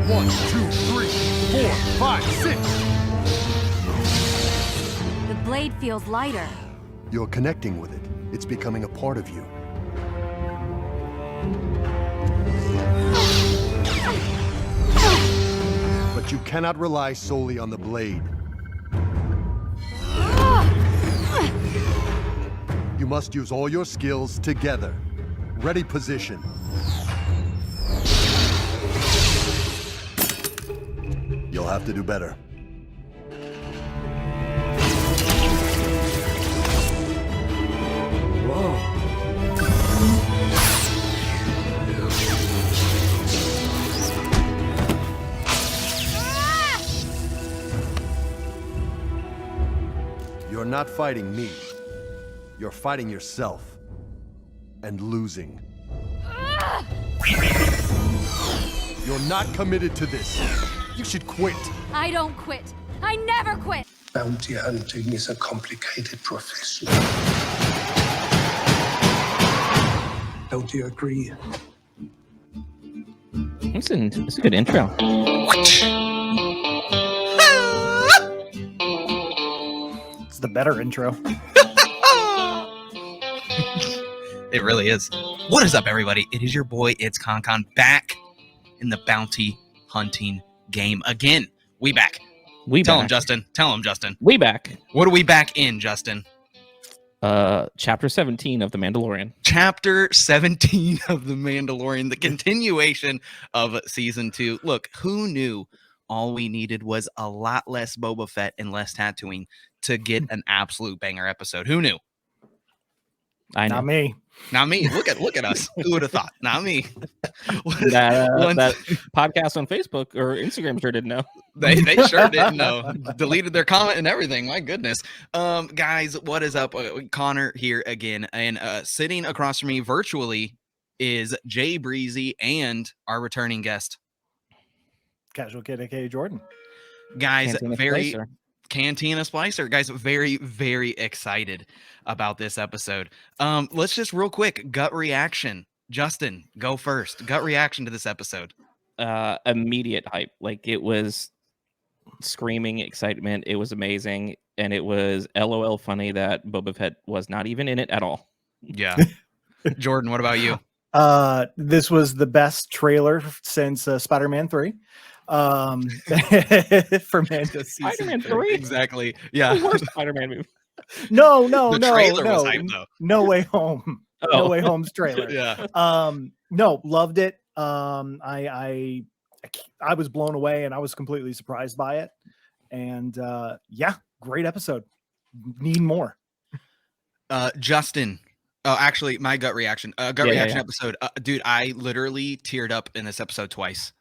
1, 2, 3, 4, 5, 6. The blade feels lighter. You're connecting with it. It's becoming a part of you. But you cannot rely solely on the blade. You must use all your skills together. Ready position. You'll have to do better. You're not fighting me. You're fighting yourself. And losing. You're not committed to this. You should quit. I don't quit. I never quit. Bounty hunting is a complicated profession. Don't you agree? It's a good intro. It's the better intro. It really is. What is up, everybody? It is your boy, it's Konkon, back in the bounty hunting game again. We back. Tell him, Justin. Tell him, Justin. We back. What are we back in, Justin? Chapter 17 of The Mandalorian. Chapter 17 of The Mandalorian, the continuation of season 2. Look, who knew all we needed was a lot less Boba Fett and less Tatooine to get an absolute banger episode? Who knew? I know. Not me. Not me. Look at us. Who would have thought? Not me. That podcast on Facebook or Instagram sure didn't know. They sure didn't know. Deleted their comment and everything. My goodness. Guys, what is up? Konnor here again. And sitting across from me virtually is Jay Breezy and our returning guest. Casual Kid, aka Jordan. Guys, Cantina Cantina Splicer. Guys, very, very excited about this episode. Let's just real quick, gut reaction. Justin, go first. Gut reaction to this episode. Immediate hype. Like, it was screaming excitement. It was amazing. And it was LOL funny that Boba Fett was not even in it at all. Yeah. Jordan, what about you? This was the best trailer since Spider-Man 3. For Mando season. Spider-Man 3? Exactly. Yeah. The worst Spider-Man movie. No, The trailer was hype, though. No Way Home. Oh. No Way Home's trailer. Yeah. No, loved it. I was blown away and I was completely surprised by it. And yeah, great episode. Need more. Justin. Oh, actually, my gut reaction. Reaction episode. Dude, I literally teared up in this episode twice.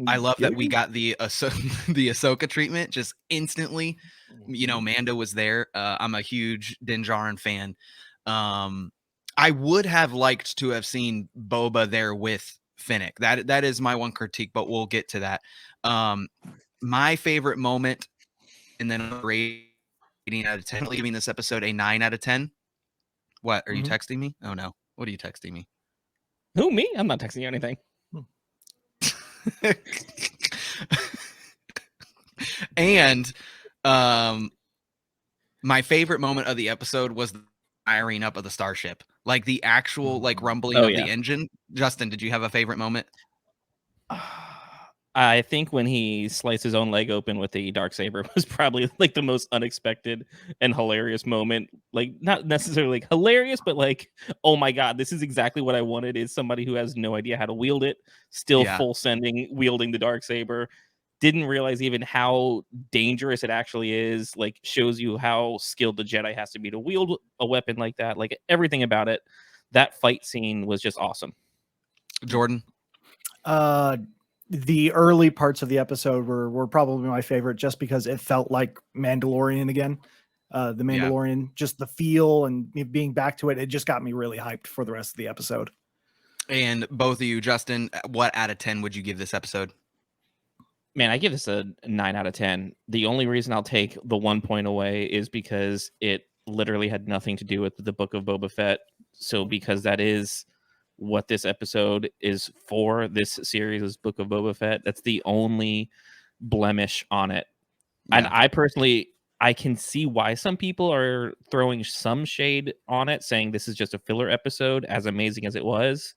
I love that we got the Ahsoka treatment just instantly. You know, Mando was there. I'm a huge Din Djarin fan. I would have liked to have seen Boba there with Finnick. That is my one critique, but we'll get to that. My favorite moment, and then rating out of 10, giving this episode a 9 out of 10. What, are you texting me? Oh no. What are you texting me? Who, me? I'm not texting you anything. And my favorite moment of the episode was the firing up of the starship, like the actual rumbling of the engine. Justin, did you have a favorite moment? I think when he sliced his own leg open with the Darksaber was probably like the most unexpected and hilarious moment. Like, not necessarily like hilarious, but like, oh my god, this is exactly what I wanted. Is somebody who has no idea how to wield it, still full sending, wielding the Darksaber. Didn't realize even how dangerous it actually is. Like, shows you how skilled the Jedi has to be to wield a weapon like that. Like, everything about it. That fight scene was just awesome. Jordan? The early parts of the episode were probably my favorite, just because it felt like Mandalorian again. The Mandalorian, just the feel and being back to it, it just got me really hyped for the rest of the episode. And both of you, Justin, what out of 10 would you give this episode? Man, I give this a 9 out of 10. The only reason I'll take the 1 point away is because it literally had nothing to do with the Book of Boba Fett. So because that is what this episode is for. This series is Book of Boba Fett. That's the only blemish on it. Yeah. And I personally, I can see why some people are throwing some shade on it, saying this is just a filler episode, as amazing as it was.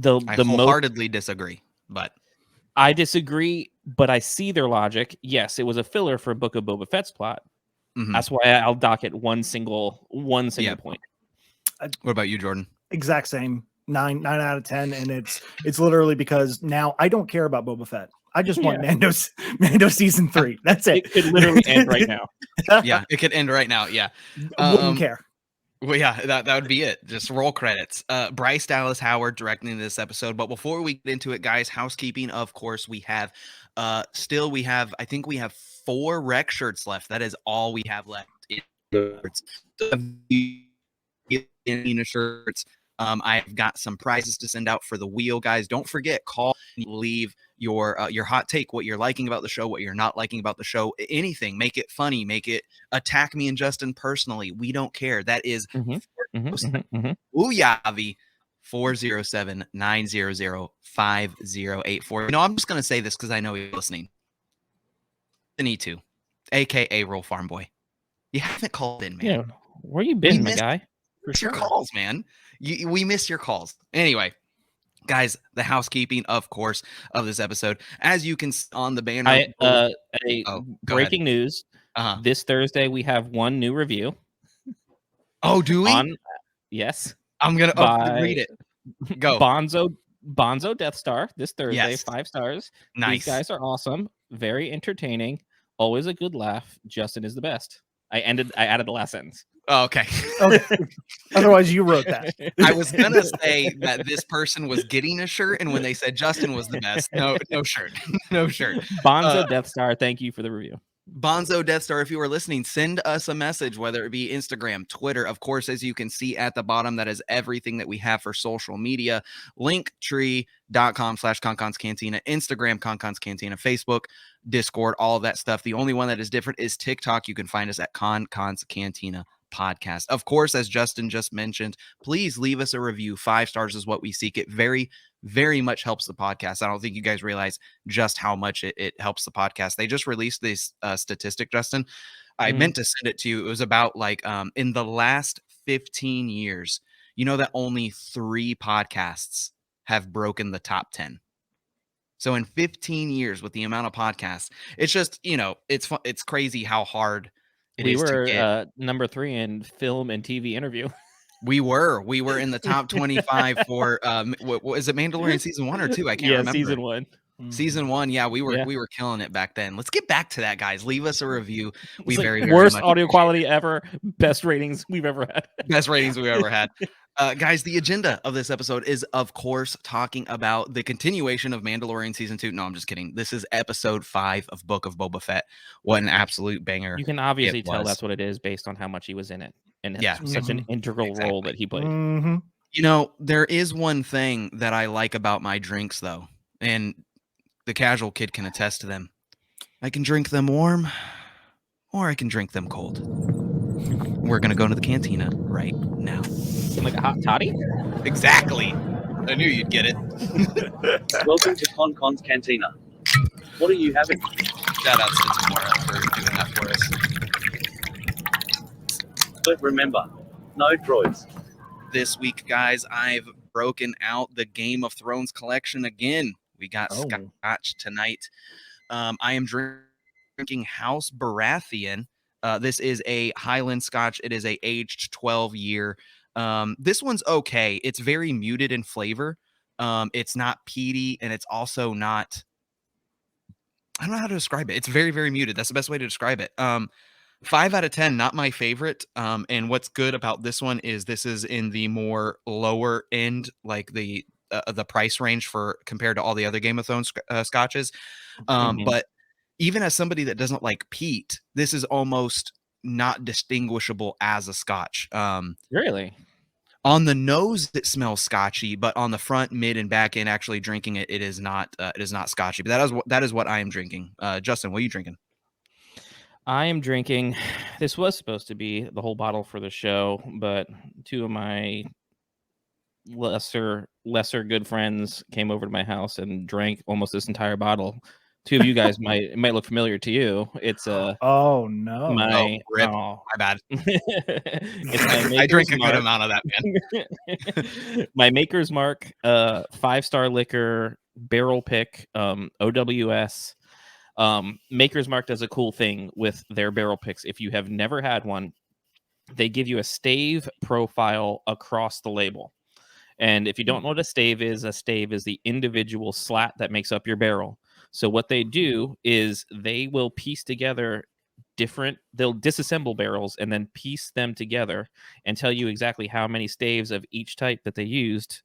I wholeheartedly disagree, but I disagree, but I see their logic. Yes, it was a filler for Book of Boba Fett's plot. Mhm. That's why I'll dock it one single point. What about you, Jordan? Exact same. 9 out of 10, and it's literally because now I don't care about Boba Fett. I just want Mando season 3. That's it. It could literally end right now. Yeah, it could end right now. Yeah. Wouldn't care. Well, yeah, that would be it. Just roll credits. Bryce Dallas Howard directing this episode. But before we get into it, guys, housekeeping. Of course, we have I think we have 4 rec shirts left. That is all we have left. In shirts. I've got some prizes to send out for the wheel, guys. Don't forget, call, leave your hot take, what you're liking about the show, what you're not liking about the show, anything. Make it funny, make it attack me and Justin personally. We don't care. That is Ooyavi 407-900-5084. I'm just gonna say this because I know you're listening. E2, aka Roll Farm Boy. You haven't called in, man. Yeah, where you been, my guy? Miss your calls, man. We miss your calls. Anyway, guys, the housekeeping, of course, of this episode, as you can see on the banner. Breaking news. This Thursday we have one new review. Oh, do we? Yes. I'm gonna read it. Go. Bonzo Death Star this Thursday. Yes. 5 stars. Nice. These guys are awesome. Very entertaining. Always a good laugh. Justin is the best. I added the last sentence. Oh, okay. Otherwise, you wrote that. I was gonna say that this person was getting a shirt, and when they said Justin was the best, no shirt, no shirt. Bonzo Death Star, thank you for the review. Bonzo Death Star, if you are listening, send us a message, whether it be Instagram, Twitter. Of course, as you can see at the bottom, that is everything that we have for social media. Linktr.com/konkonscantina, Instagram, konkonscantina, Facebook, Discord, all of that stuff. The only one that is different is TikTok. You can find us at konkonscantina podcast. Of course, as Justin just mentioned, please leave us a review. 5 stars is what we seek. It very, very much helps the podcast. I don't think you guys realize just how much it helps the podcast. They just released this statistic, Justin. I meant to send it to you. It was about in the last 15 years, you know that only 3 podcasts have broken the top 10. So in 15 years, with the amount of podcasts, it's just, it's crazy how hard we were number 3 in film and TV interview. We were in the top 25 for what is it, Mandalorian season 1 or 2? I can't remember. Season 1. Season 1, yeah, we were killing it back then. Let's get back to that, guys. Leave us a review. We very worst much audio quality ever. Best ratings we've ever had. Best ratings we've ever had. Guys, the agenda of this episode is, of course, talking about the continuation of Mandalorian season 2. No, I'm just kidding. This is episode 5 of Book of Boba Fett. What an absolute banger! You can obviously tell that's what it is based on how much he was in it, and such an integral role that he played. There is one thing that I like about my drinks, though, and the casual kid can attest to them. I can drink them warm, or I can drink them cold. We're gonna go to the cantina right now. Like a hot toddy? Exactly. I knew you'd get it. Welcome to Cantina. What are you having? Shout out to Tamora for doing that for us. But remember, no droids. This week, guys, I've broken out the Game of Thrones collection again. We got scotch tonight. I am drinking House Baratheon. This is a Highland Scotch. It is a aged 12-year. This one's okay. It's very muted in flavor. It's not peaty, and it's also not, I don't know how to describe it. It's very, very muted. That's the best way to describe it. 5 out of 10, not my favorite. And what's good about this one is this is in the more lower end, like the price range for compared to all the other Game of Thrones scotches. But even as somebody that doesn't like peat, this is almost not distinguishable as a scotch. Really? On the nose, it smells scotchy, but on the front, mid, and back end, actually drinking it, it is not scotchy. But that is what I am drinking. Justin, what are you drinking? I am drinking. This was supposed to be the whole bottle for the show, but 2 of my lesser good friends came over to my house and drank almost this entire bottle. Two of you guys might look familiar to you. It's Oh no. my my bad. it's my I drink Maker's a good Mark. amount of that, man. My Maker's Mark 5-star liquor barrel pick OWS. Maker's Mark does a cool thing with their barrel picks. If you have never had one, they give you a stave profile across the label. And if you don't know what a stave is the individual slat that makes up your barrel. So what they do is they will piece together they'll disassemble barrels and then piece them together and tell you exactly how many staves of each type that they used.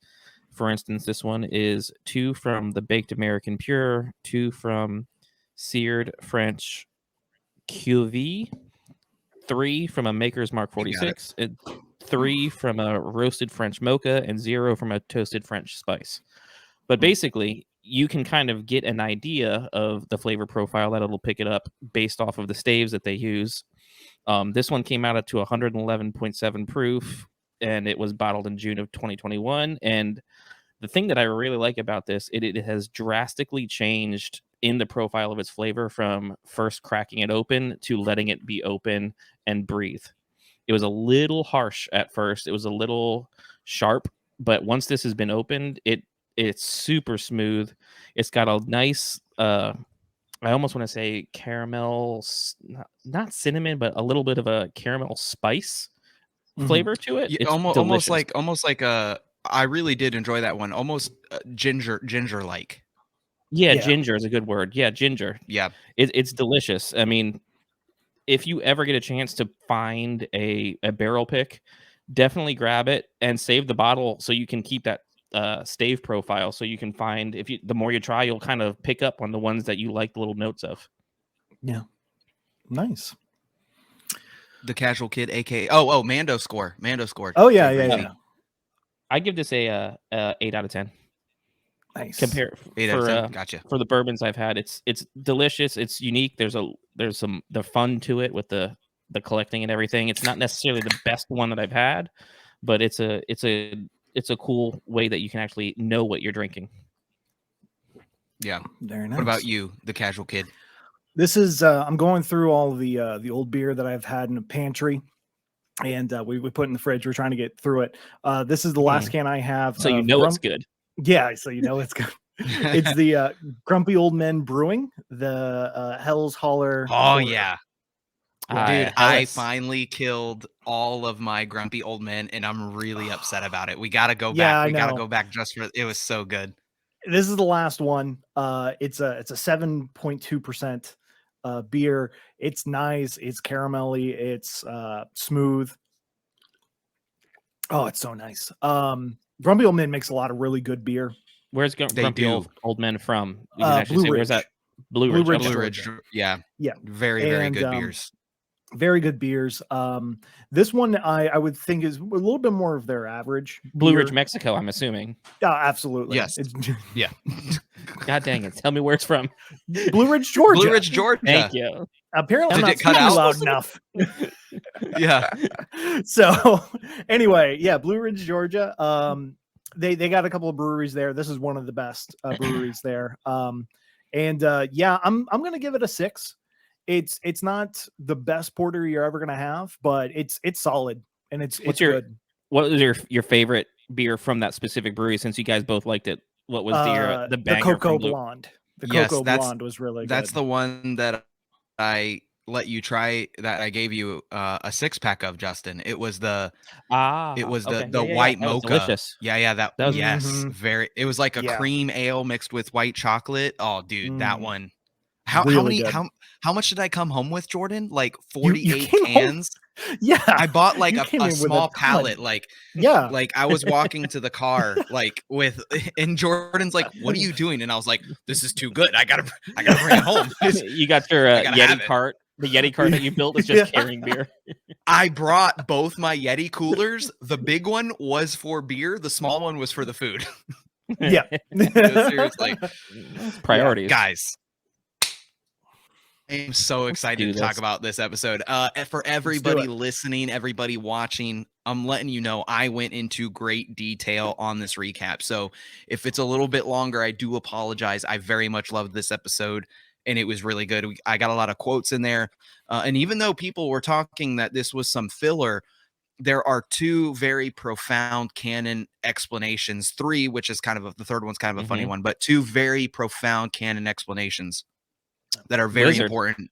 For instance, this one is 2 from the Baked American Pure, 2 from Seared French Cuvée, 3 from a Maker's Mark 46, and 3 from a roasted French mocha, and 0 from a toasted French spice. But basically, you can kind of get an idea of the flavor profile that it'll pick it up based off of the staves that they use. This one came out to 111.7 proof, and it was bottled in June of 2021. And the thing that I really like about this, it has drastically changed in the profile of its flavor from first cracking it open to letting it be open and breathe. It was a little harsh at first. It was a little sharp, but once this has been opened, it's super smooth. It's got a nice, I almost want to say caramel, not cinnamon, but a little bit of a caramel spice flavor to it. It's almost like a. I really did enjoy that one. Almost ginger like. Yeah, ginger is a good word. Yeah, ginger. Yeah, it's delicious. I mean, if you ever get a chance to find a barrel pick, definitely grab it and save the bottle so you can keep that stave profile. So you can find the more you try, you'll kind of pick up on the ones that you like the little notes of. Yeah, nice. The Casual Kid, aka Mando scored. Oh yeah. I give this a 8 out of 10. Nice. Compare 8 out of 10. Gotcha. For the bourbons I've had, it's delicious. It's unique. There's some the fun to it with the collecting and everything. It's not necessarily the best one that I've had, but it's a cool way that you can actually know what you're drinking. Yeah. Very nice. What about you, the Casual Kid? This is I'm going through all the old beer that I've had in the pantry, and we put in the fridge. We're trying to get through it. This is the last can I have. So it's good. Yeah, so it's good. It's the Grumpy Old Men Brewing, the Hell's Holler. Oh yeah. Dude, I Hellas. finally killed all of my Grumpy Old Men, and I'm really upset about it. We got to go Yeah, back. I We got to know. go back just for it. Was so good. This is the last one. It's a 7.2% beer. It's nice. It's caramelly. It's smooth. Oh, it's so nice. Grumpy Old Men makes a lot of really good beer. Where's Grumpy Old Men from? You can actually Blue say, where's Ridge. that? Blue Ridge. Ridge, Okay. Blue Ridge. Yeah. Very good beers. Very good beers. This one I would think is a little bit more of their average. Blue beer. Ridge, Mexico, I'm assuming. Absolutely. Yes. Yeah. God dang it. Tell me where it's from. Blue Ridge, Georgia. Blue Ridge, Georgia. Thank you. Apparently, Did I'm not it cut speaking out? loud enough. Yeah. So anyway, yeah, Blue Ridge, Georgia. They got a couple of breweries there. This is one of the best breweries there. I'm gonna give it a 6. It's not the best porter you're ever gonna have, but it's solid and it's good. What was your favorite beer from that specific brewery? Since you guys both liked it, what was the banger Cocoa from Blue? Blonde? The Yes, Cocoa that's- Blonde was really That's good. the one that I let you try, that I gave you a 6-pack of, Justin. It was the okay. white That was mocha. delicious. That was- yes, very. It was like a Yeah. cream ale mixed with white chocolate. Oh, dude, that one. How Really many? good. How much did I come home with, Jordan? Like You 48 came home- cans. Yeah, I bought like You a came in with a small ton. pallet. Like yeah. I was walking to the car and Jordan's like, "What are you doing?" And I was like, "This is too good. I gotta bring it home." You got your I gotta have Yeti it. cart. The Yeti cart that you built is just carrying beer. I brought both my Yeti coolers. The big one was for beer. The small one was for the food. Yeah. Seriously. Priorities. Guys, I'm so excited do to talk this. about this episode. For everybody listening, everybody watching, I'm letting you know I went into great detail on this recap. So if it's a little bit longer, I do apologize. I very much loved this episode, and it was really good. I got a lot of quotes in there. And even though people were talking that this was some filler, there are 2 very profound canon explanations. 3, which is kind of the third one's kind of a funny one, but 2 very profound canon explanations that are very important.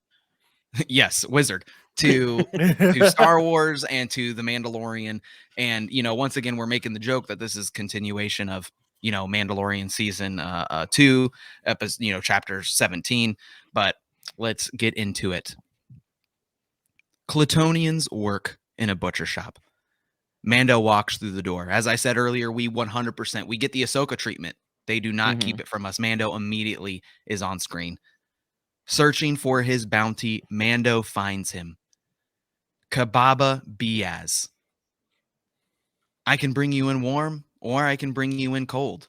Yes, Wizard to Star Wars and to the Mandalorian. And once again, we're making the joke that this is continuation of Mandalorian season 2 episode, chapter 17. But let's get into it. Clitonians work in a butcher shop. Mando walks through the door. As I said earlier, we 100% we get the Ahsoka treatment. They do not keep it from us. Mando immediately is on screen. Searching for his bounty, Mando finds him. Kababa Biaz. I can bring you in warm, or I can bring you in cold.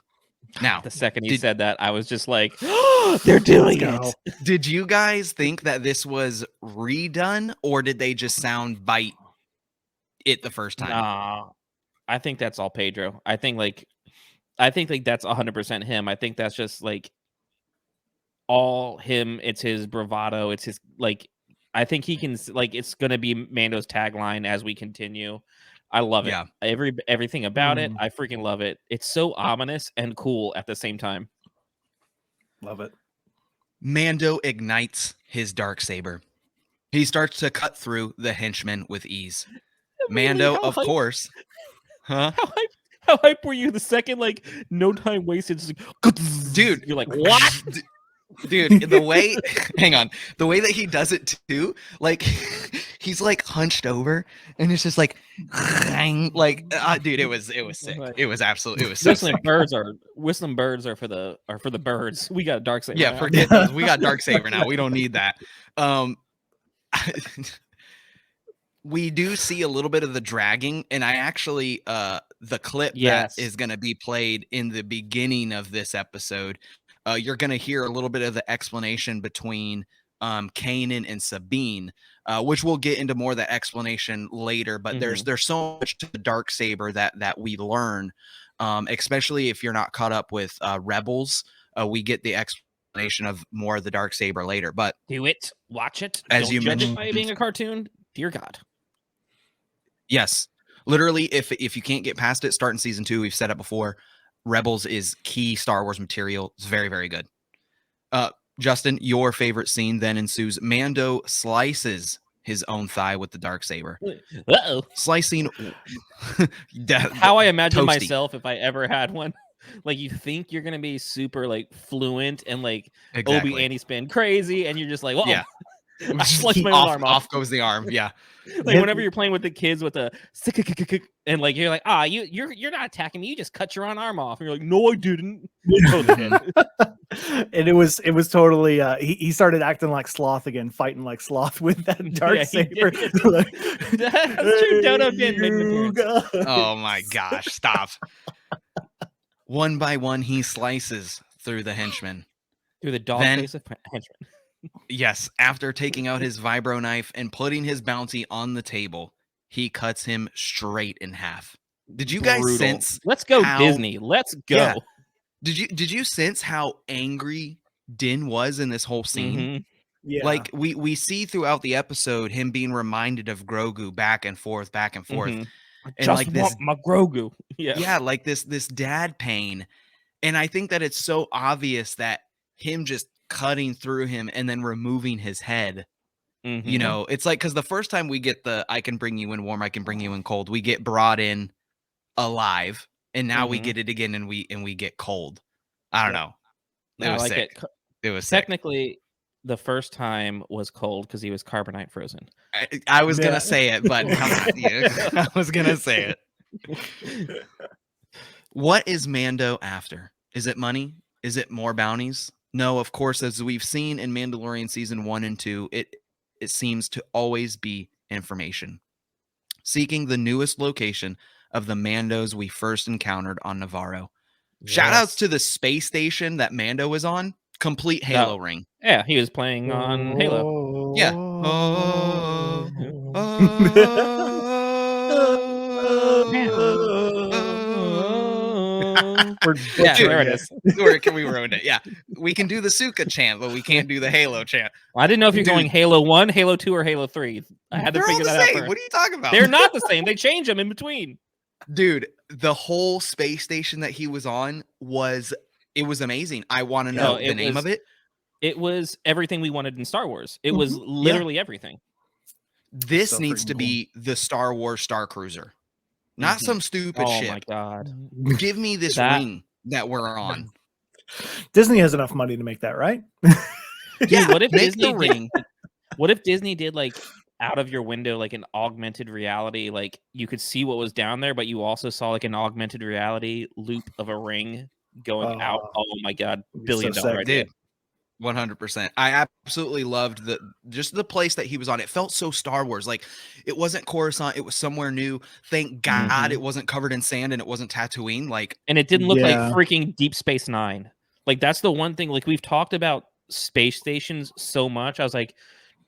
Now, the second he said that, I was just like, oh, they're doing it. Did you guys think that this was redone, or did they just sound bite it the first time? Nah, I think that's all Pedro. I think that's 100% him. I think that's just like all him. It's his bravado. It's his I think he can it's gonna be Mando's tagline as we continue. I love it. Yeah. Everything about it. I freaking love it. It's so ominous and cool at the same time. Love it. Mando ignites his darksaber. He starts to cut through the henchmen with ease. Mando, of course. Huh? How hype were you the second, no time wasted? Dude, you're like, what? Dude, the way, hang on, the way that he does it too, he's hunched over, and it's just dude, it was sick. It was absolutely, it was so whistling sick. Whistling birds are for the birds. We got a darksaber. Yeah, now. forget those. We got darksaber now. We don't need that. We do see a little bit of the dragging, and I actually the clip that is going to be played in the beginning of this episode, you're going to hear a little bit of the explanation between Kanan and Sabine, which we'll get into more of the explanation later. But there's so much to the darksaber that we learn, especially if you're not caught up with Rebels. We get the explanation of more of the darksaber later. But do it, watch it. As Don't you judge mentioned, it by being a cartoon. Dear God. Yes, literally. If you can't get past it, start in season 2. We've said it before. Rebels is key Star Wars material. It's very, very good. Justin, your favorite scene then ensues. Mando slices his own thigh with the darksaber. Uh-oh. Slicing. How I imagine toasty. myself if I ever had one. You think you're gonna be super fluent and Exactly. Obi-Annie spin crazy, and you're just like, well, Yeah. I sliced my own arm off. Off goes the arm. Yeah. Whenever you're playing with the kids with a and you're like, you're not attacking me, you just cut your own arm off, and you're like, no, I didn't. And it was totally he started acting like Sloth again, fighting like Sloth with that darksaber. That's true. Dodo did make an appearance. Oh my gosh! Stop. One by one, he slices through the henchmen. Through the dog face of henchmen. Yes, after taking out his vibro knife and putting his bounty on the table, he cuts him straight in half. Did you guys sense? Let's go, Disney. Let's go. Yeah. Did you sense how angry Din was in this whole scene? Yeah. We see throughout the episode him being reminded of Grogu back and forth. And just this, my Grogu. Yeah, this dad pain. And I think that it's so obvious that him just cutting through him and then removing his head. It's because the first time we get the I can bring you in warm, I can bring you in cold, we get brought in alive, and now we get it again and we get cold. I don't know. It was sick. It was technically the first time was cold because he was carbonite frozen. I was gonna say it, but come on, I was gonna say it. What is Mando after? Is it money? Is it more bounties? No, of course, as we've seen in Mandalorian season 1 and 2, it seems to always be information. Seeking the newest location of the Mandos we first encountered on Navarro. Yes. Shout outs to the space station that Mando was on. Complete Halo ring. Yeah, he was playing on Halo. Yeah. We're Yeah, butchering there it it. is. Where can we ruin it? Yeah, we can do the Suka chant, but we can't do the Halo chant. I didn't know if you're Dude. going Halo 1, Halo 2, or Halo 3. I had to They're all figure the that out same. first. What are you talking about? They're not the same. They change them in between. Dude, the whole space station that he was on was amazing. I want to know the name of it. It was everything we wanted in Star Wars. It was literally everything. This So needs freaking to be the Star Wars Star Cruiser, not some stupid Oh ship. my god. Give me this That- ring that we're on. Disney has enough money to make that, right? Yeah, what if make Disney the ring. What if Disney did like out of your window like an augmented reality, like you could see what was down there, but you also saw like an augmented reality loop of a ring going out. Oh my god, be $1 billion so sick, idea. Dude, 100%. I absolutely loved the place that he was on. It felt so Star Wars. Like it wasn't Coruscant, it was somewhere new. Thank God it wasn't covered in sand and it wasn't Tatooine. Like, And it didn't look Yeah. like freaking Deep Space Nine. Like that's the one thing. Like we've talked about space stations so much. I was like,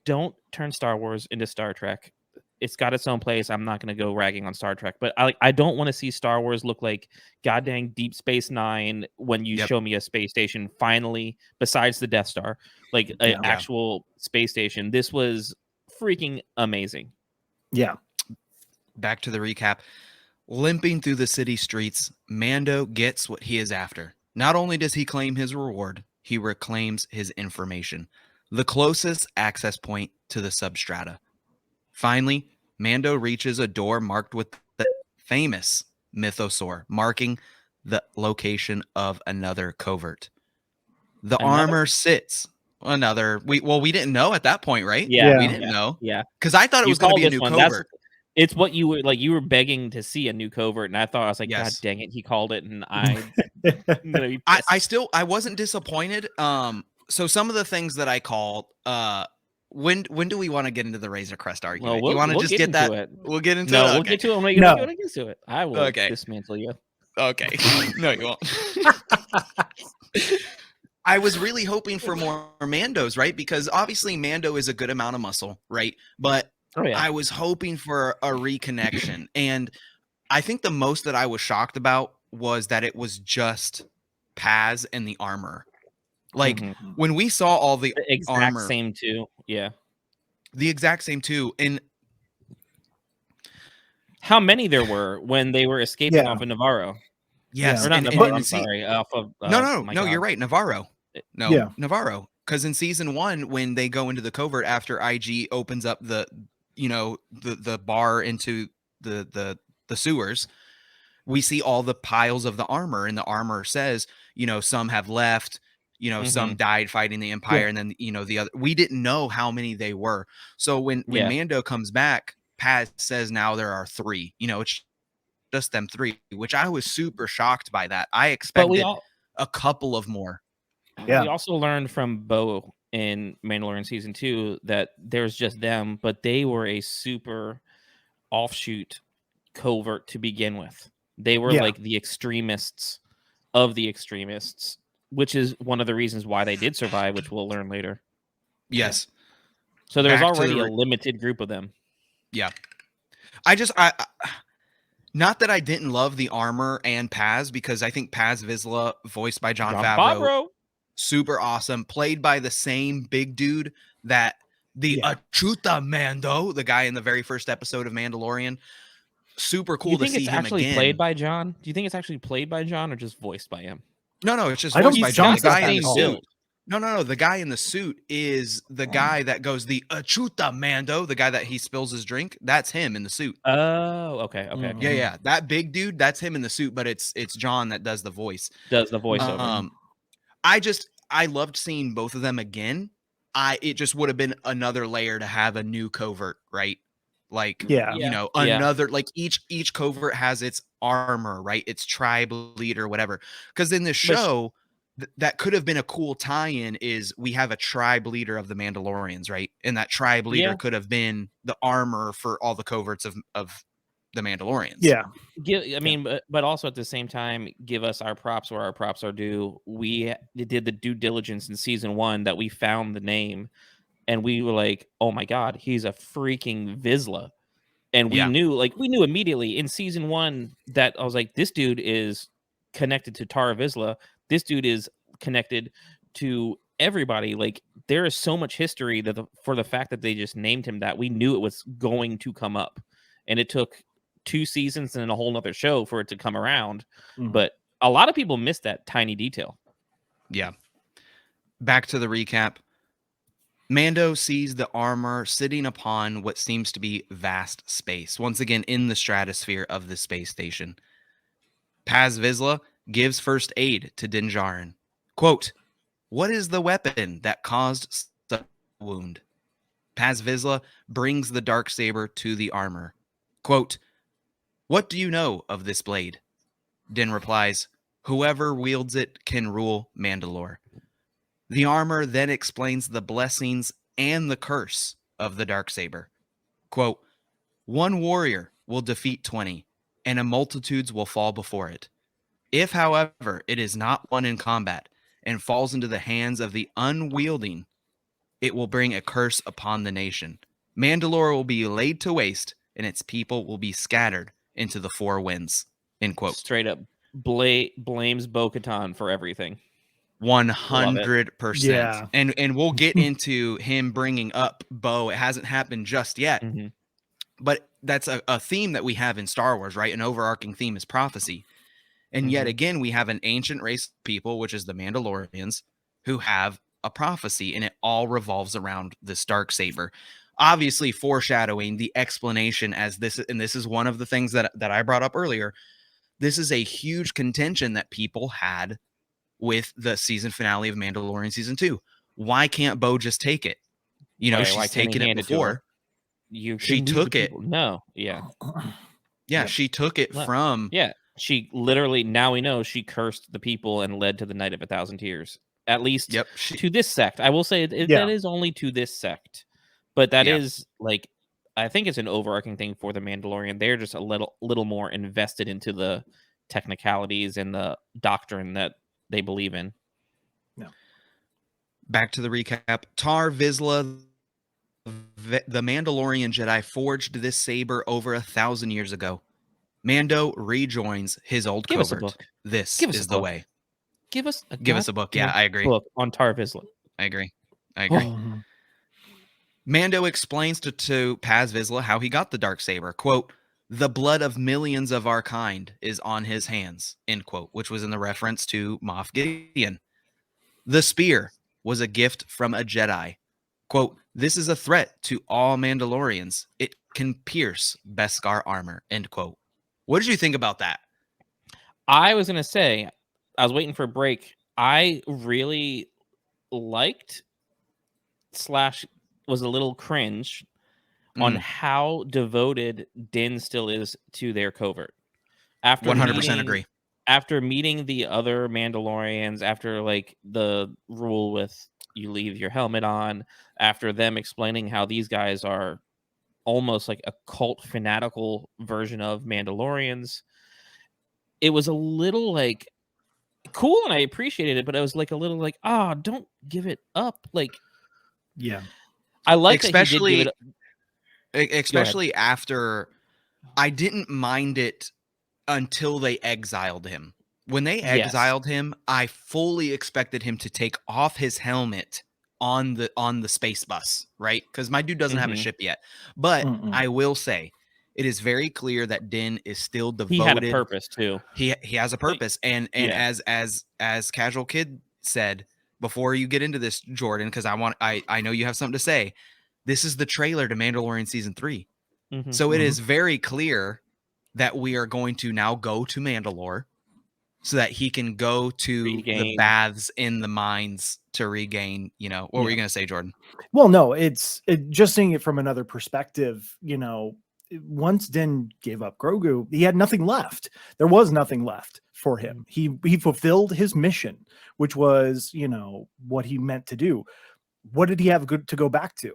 don't turn Star Wars into Star Trek. It's got its own place. I'm not going to go ragging on Star Trek, but I don't want to see Star Wars look like goddamn Deep Space Nine when you show me a space station finally, besides the Death Star, like an actual space station. This was freaking amazing. Yeah. back to the recap. Limping through the city streets, Mando gets what he is after. Not only does he claim his reward, he reclaims his information, the closest access point to the substrata. Finally, Mando reaches a door marked with the famous mythosaur, marking the location of another covert. The armor sits we didn't know at that point, right? Yeah, we didn't know. Yeah, because I thought it was going to be a new covert. It's what you were like. You were begging to see a new covert, and I thought I was like, God dang it, he called it, and I'm gonna be pissed. I wasn't disappointed. So some of the things that I called, when do we want to get into the Razor Crest argument? Well, you want to just get that? It. We'll get into no, it. we'll Okay. get to it when we get to it. I will dismantle you. Okay. No, you won't. I was really hoping for more Mandos, right? Because obviously Mando is a good amount of muscle, right? But I was hoping for a reconnection. And I think the most that I was shocked about was that it was just Paz and the armor. Like when we saw all the exact armor, same too. Yeah. The exact same too. And how many there were when they were escaping off of Navarro? Yes. Or not Navarro, I'm sorry. Off of No, you're right. Navarro. Yeah. Navarro. Because in season 1, when they go into the covert after IG opens up the bar into the sewers, we see all the piles of the armor, and the armor says, some have left, some died fighting the Empire, and then the other. We didn't know how many they were. So when Mando comes back, Paz says now there are 3. It's just them 3, which I was super shocked by that. I expected a couple of more. Yeah. We also learned from Bo in Mandalorian season 2 that there's just them, but they were a super offshoot covert to begin with. They were like the extremists of the extremists, which is one of the reasons why they did survive, which we'll learn later. Yes. So there was already a limited group of them. Yeah. I not that I didn't love the armor and Paz, because I think Paz Vizsla, voiced by Jon Favreau, super awesome, played by the same big dude that the Achuta Mando, the guy in the very first episode of Mandalorian. Super cool to see him again. Do you think it's actually played by John? Do you think it's actually played by John or just voiced by him? No, it's just voiced by John. The guy in the suit. No. The guy in the suit is the guy that goes the Achuta Mando, the guy that he spills his drink. That's him in the suit. Oh, okay. Yeah. That big dude, that's him in the suit, but it's John that does the voice. Does the voiceover. I loved seeing both of them again. It just would have been another layer to have a new covert, right? Like, another, like each covert has its armor, right? Its tribe leader, whatever. Because in this show, that could have been a cool tie-in is we have a tribe leader of the Mandalorians, right? And that tribe leader could have been the armor for all the coverts of the Mandalorians. Yeah. But also at the same time, give us our props where our props are due. We did the due diligence in season 1 that we found the name, and we were like, oh my God, he's a freaking Vizsla. And we knew immediately in season 1 that I was like, this dude is connected to Tar Vizsla. This dude is connected to everybody. Like, there is so much history that for the fact that they just named him that, we knew it was going to come up, and it took 2 seasons and a whole nother show for it to come around. But a lot of people missed that tiny detail. Yeah. Back to the recap. Mando sees the armor sitting upon what seems to be vast space, once again in the stratosphere of the space station. Paz Vizsla gives first aid to Din Djarin. Quote, "What is the weapon that caused such a wound?" Paz Vizsla brings the darksaber to the armor. Quote, "What do you know of this blade?" Din replies, "Whoever wields it can rule Mandalore." The armor then explains the blessings and the curse of the darksaber. Quote, "One warrior will defeat 20, and a multitudes will fall before it. If, however, it is not won in combat and falls into the hands of the unwielding, it will bring a curse upon the nation. Mandalore will be laid to waste, and its people will be scattered into the 4 winds." End quote. Straight up blames Bo-Katan for everything. 100%. Yeah. And we'll get into him bringing up Bo. It hasn't happened just yet. But that's a theme that we have in Star Wars, right? An overarching theme is prophecy. And yet again, we have an ancient race of people, which is the Mandalorians, who have a prophecy, and it all revolves around this darksaber. Obviously foreshadowing the explanation as this, and this is one of the things that I brought up earlier. This is a huge contention that people had with the season finale of Mandalorian season 2. Why can't Bo just take it? You know, Why she's can't he taken it hand it to before. her? She shouldn't lose took the it. people. No, yeah. Yeah, she took it from. Yeah, she literally, now we know she cursed the people and led to the Night of 1,000 Tears. At least to this sect. I will say that is only to this sect. But that is, like, I think it's an overarching thing for the Mandalorian. They're just a little more invested into the technicalities and the doctrine that they believe in. No. Back to the recap. Tar Vizsla, the Mandalorian Jedi, forged this saber over 1,000 years ago. Mando rejoins his old Give covert. us a book. This Give us is a the book. way. Give us a book. Yeah, I agree. Book on Tar Vizsla. I agree. Mando explains to Paz Vizsla how he got the darksaber. Quote, "The blood of millions of our kind is on his hands," end quote, which was in the reference to Moff Gideon. "The spear was a gift from a Jedi. Quote, this is a threat to all Mandalorians. It can pierce Beskar armor," end quote. What did you think about that? I was going to say, I was waiting for a break. I really liked / was a little cringe on how devoted Din still is to their covert. After 100% agree. After meeting the other Mandalorians, after like the rule with you leave your helmet on, after them explaining how these guys are almost like a cult fanatical version of Mandalorians, it was a little like cool and I appreciated it, but I was like a little like, don't give it up. Like, yeah, I like that he did give it up. Especially after, I didn't mind it until they exiled him. When they exiled him, I fully expected him to take off his helmet on the space bus, right? Because my dude doesn't have a ship yet. But I will say, it is very clear that Din is still devoted. He had a purpose too. He has a purpose, and as Casual Kid said, before you get into this, Jordan, because I know you have something to say. This is the trailer to Mandalorian season 3, so it is very clear that we are going to now go to Mandalore, so that he can go to the baths in the mines to regain. You know, what were you going to say, Jordan? Well, no, it's just seeing it from another perspective. You know, once Din gave up Grogu, he had nothing left. There was nothing left for him. He fulfilled his mission, which was, you know, what he meant to do. What did he have to go back to?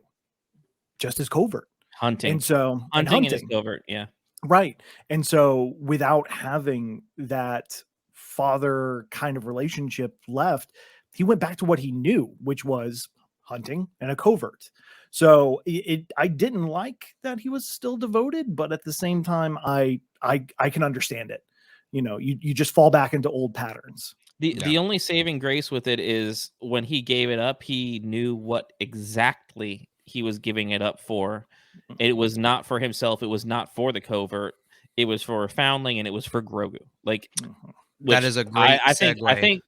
Just his covert. Hunting. And so hunting and his covert, yeah. Right. And so without having that father kind of relationship left, he went back to what he knew, which was hunting and a covert. So I didn't like that he was still devoted, but at the same time, I can understand it. you just fall back into old patterns. The only saving grace with it is when he gave it up, he knew what exactly he was giving it up for. It was not for himself. It was not for the covert. It was for a foundling, and it was for Grogu. Like that is a great segue.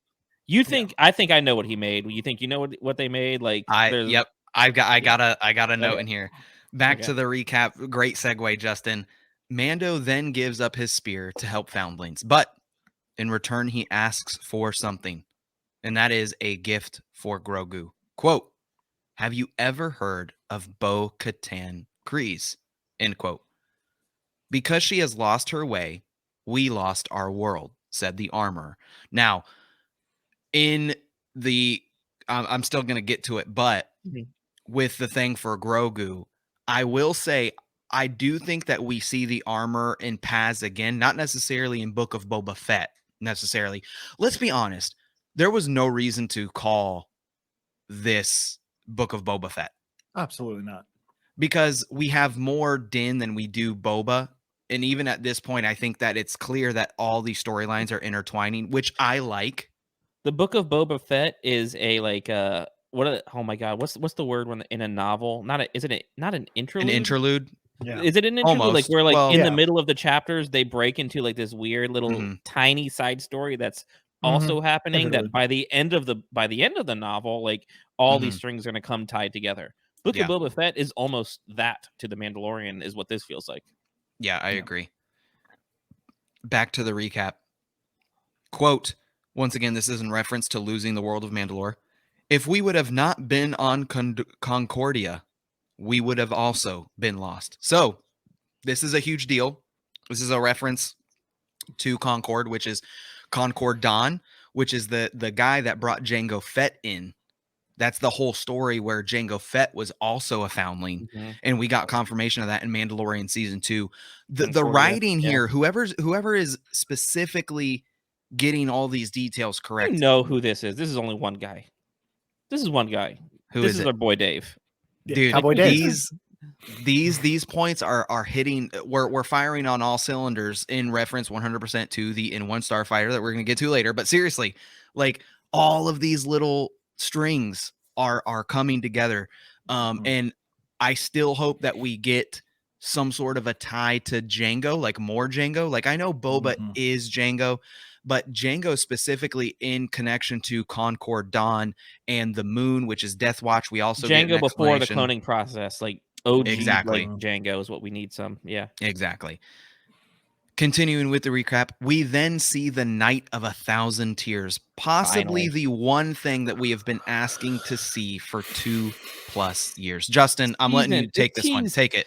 I think I know what he made. You think you know what they made? Like yep. I got a note in here. Back to the recap. Great segue, Justin. Mando then gives up his spear to help foundlings, but in return he asks for something, and that is a gift for Grogu. Quote, "Have you ever heard of Bo-Katan Kryze?" End quote. "Because she has lost her way, we lost our world," said the armor. Now, in the I'm still going to get to it, but with the thing for Grogu, I will say I do think that we see the armor in Paz again, not necessarily in Book of Boba Fett necessarily. Let's be honest. There was no reason to call this Book of Boba Fett. Absolutely not. Because we have more Din than we do Boba. And even at this point, I think that it's clear that all these storylines are intertwining, which I like. The Book of Boba Fett is a oh my god, what's the word when in a novel? Not an interlude? An interlude? Yeah. Is it an interlude? Almost. Like where in yeah. the middle of the chapters they break into like this weird little tiny side story that's also happening that by the end of the novel, like all these strings are going to come tied together. Book of Boba Fett is almost that to the Mandalorian is what this feels like. Yeah, I agree. Back to the recap. Quote, once again, this is in reference to losing the world of Mandalore. "If we would have not been on Concordia, we would have also been lost." So this is a huge deal. This is a reference to Concord, which is Concord Dawn, which is the guy that brought Jango Fett in. That's the whole story where Jango Fett was also a foundling, and we got confirmation of that in Mandalorian season 2. The writing here, whoever is specifically getting all these details correct. You know who this is. This is only one guy. This is one guy. This is our boy Dave. Dude, Cowboy Dave. These points are hitting. We're firing on all cylinders in reference 100% to the N1 Starfighter that we're going to get to later. But seriously, like all of these little strings are coming together, and I still hope that we get some sort of a tie to Jango, like more Jango. Like I know Boba is Jango, but Jango specifically in connection to Concord Dawn and the Moon, which is Death Watch. We also Jango get before the cloning process, like OG exactly. like Jango is what we need. Exactly. Continuing with the recap, we then see the Night of 1,000 Tears, possibly the one thing that we have been asking to see for 2+ years. Justin, I'm letting you take this one. Take it.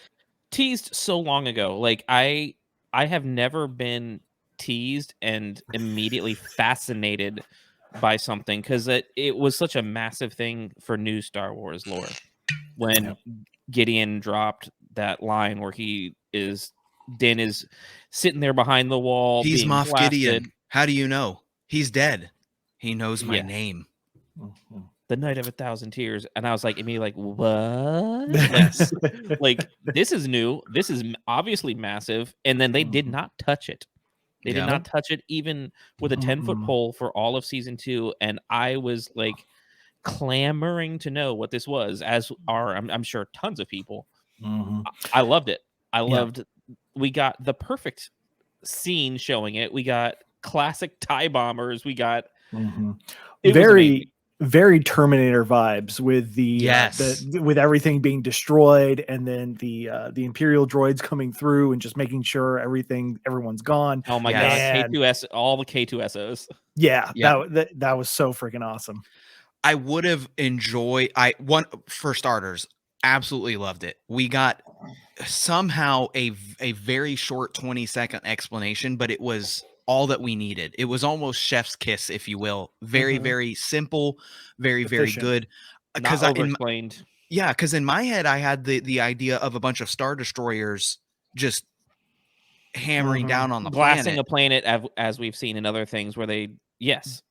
Teased so long ago. Like I have never been teased and immediately fascinated by something because it was such a massive thing for new Star Wars lore when Gideon dropped that line where Din is sitting there behind the wall. He's being Moff blasted. Gideon. How do you know? He's dead. He knows my name. The Night of 1,000 Tears. And I was like, immediately like, what? like, this is new. This is obviously massive. And then they did not touch it. They did not touch it even with a 10-foot pole for all of season 2. And I was like clamoring to know what this was, as are, I'm sure, tons of people. I loved it. We got the perfect scene showing it. We got classic TIE bombers. We got very Terminator vibes with with everything being destroyed, and then the Imperial droids coming through and just making sure everyone's gone. Oh my god, K2S, all the K2SOs. Yeah, that was so freaking awesome. I would have enjoyed. For starters, absolutely loved it. We got somehow a very short 20-second explanation, but it was all that we needed. It was almost chef's kiss, if you will. Very, very simple, very, very good. Because explained. Yeah, because in my head, I had the idea of a bunch of Star Destroyers just hammering down on the blasting a planet, as we've seen in other things where they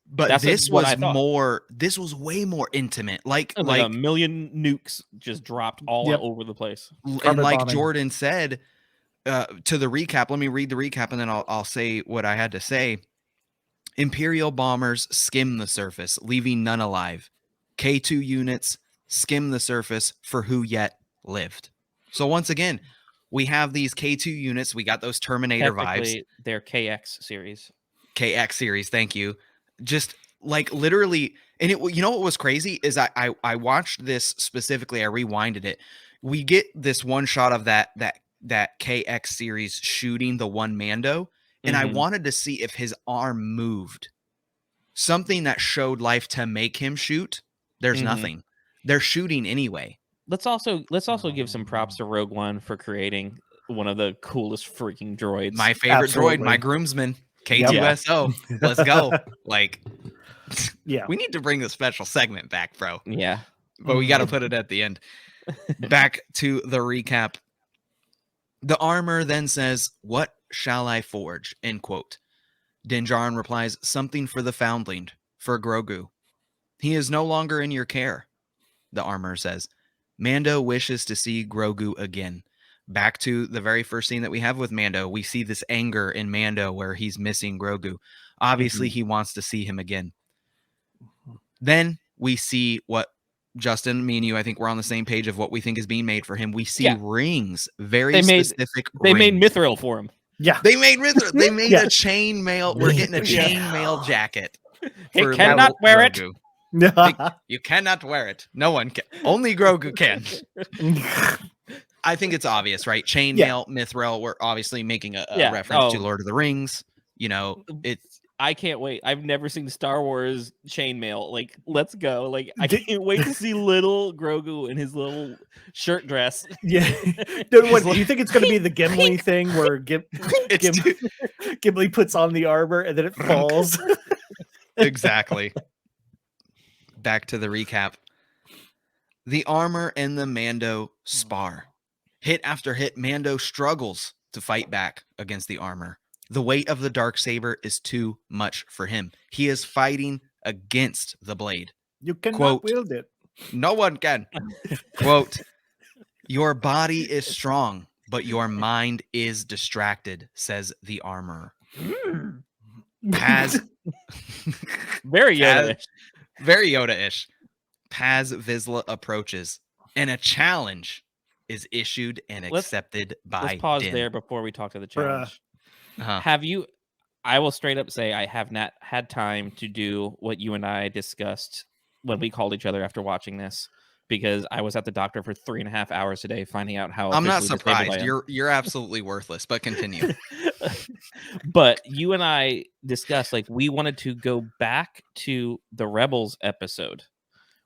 but this was way more intimate. Like a million nukes just dropped all over the place. And like Jordan said, to the recap, let me read the recap and then I'll say what I had to say. Imperial bombers skim the surface, leaving none alive. K2 units skim the surface for who yet lived. So once again, we have these K2 units. We got those Terminator vibes. Technically, they're KX series. KX series, thank you. Just like literally, and it, you know what was crazy is I watched this specifically. I rewinded it. We get this one shot of that KX series shooting the one Mando, and I wanted to see if his arm moved. Something that showed life to make him shoot. There's nothing. They're shooting anyway. Let's also give some props to Rogue One for creating one of the coolest freaking droids. My favorite droid, my groomsman, K2SO. Let's go. Like, yeah, we need to bring the special segment back, bro. Yeah, but we got to put it at the end. Back to the recap. The armor then says, "What shall I forge?" End quote. Din Djarin replies, "Something for the foundling, for Grogu. He is no longer in your care." The armor says, "Mando wishes to see Grogu again." Back to the very first scene that we have with Mando. We see this anger in Mando where he's missing Grogu. Obviously, he wants to see him again. Then we see what Justin, me and you, I think we're on the same page of what we think is being made for him. We see rings, specific. They made mithril for him. Yeah, they made mithril. They made a chain mail. We're getting a chain mail jacket. He cannot wear it. You cannot wear it. No one can. Only Grogu can. I think it's obvious, right? Chainmail, mithril. We're obviously making a reference to Lord of the Rings. You know, it's. I can't wait. I've never seen Star Wars chainmail. Like, let's go. Like, I can't wait to see little Grogu in his little shirt dress. Yeah. Dude, what, do you think it's going to be the Gimli thing where Gimli puts on the armor and then it falls? Exactly. Back to the recap. The armor and the Mando spar. Hit after hit, Mando struggles to fight back against the armor. The weight of the Darksaber is too much for him. He is fighting against the blade. You cannot Quote, wield it. No one can. Quote, your body is strong, but your mind is distracted, says the armorer. Paz. Very Yoda-ish. Very Yoda-ish. Paz Vizsla approaches, and a challenge is issued and accepted by Let's pause Din. there before we talk to the challenge. Have you? I will straight up say I have not had time to do what you and I discussed when we called each other after watching this, because I was at the doctor for 3.5 hours today finding out how. I'm not surprised. You're absolutely worthless, but continue. But you and I discussed, like, we wanted to go back to the Rebels episode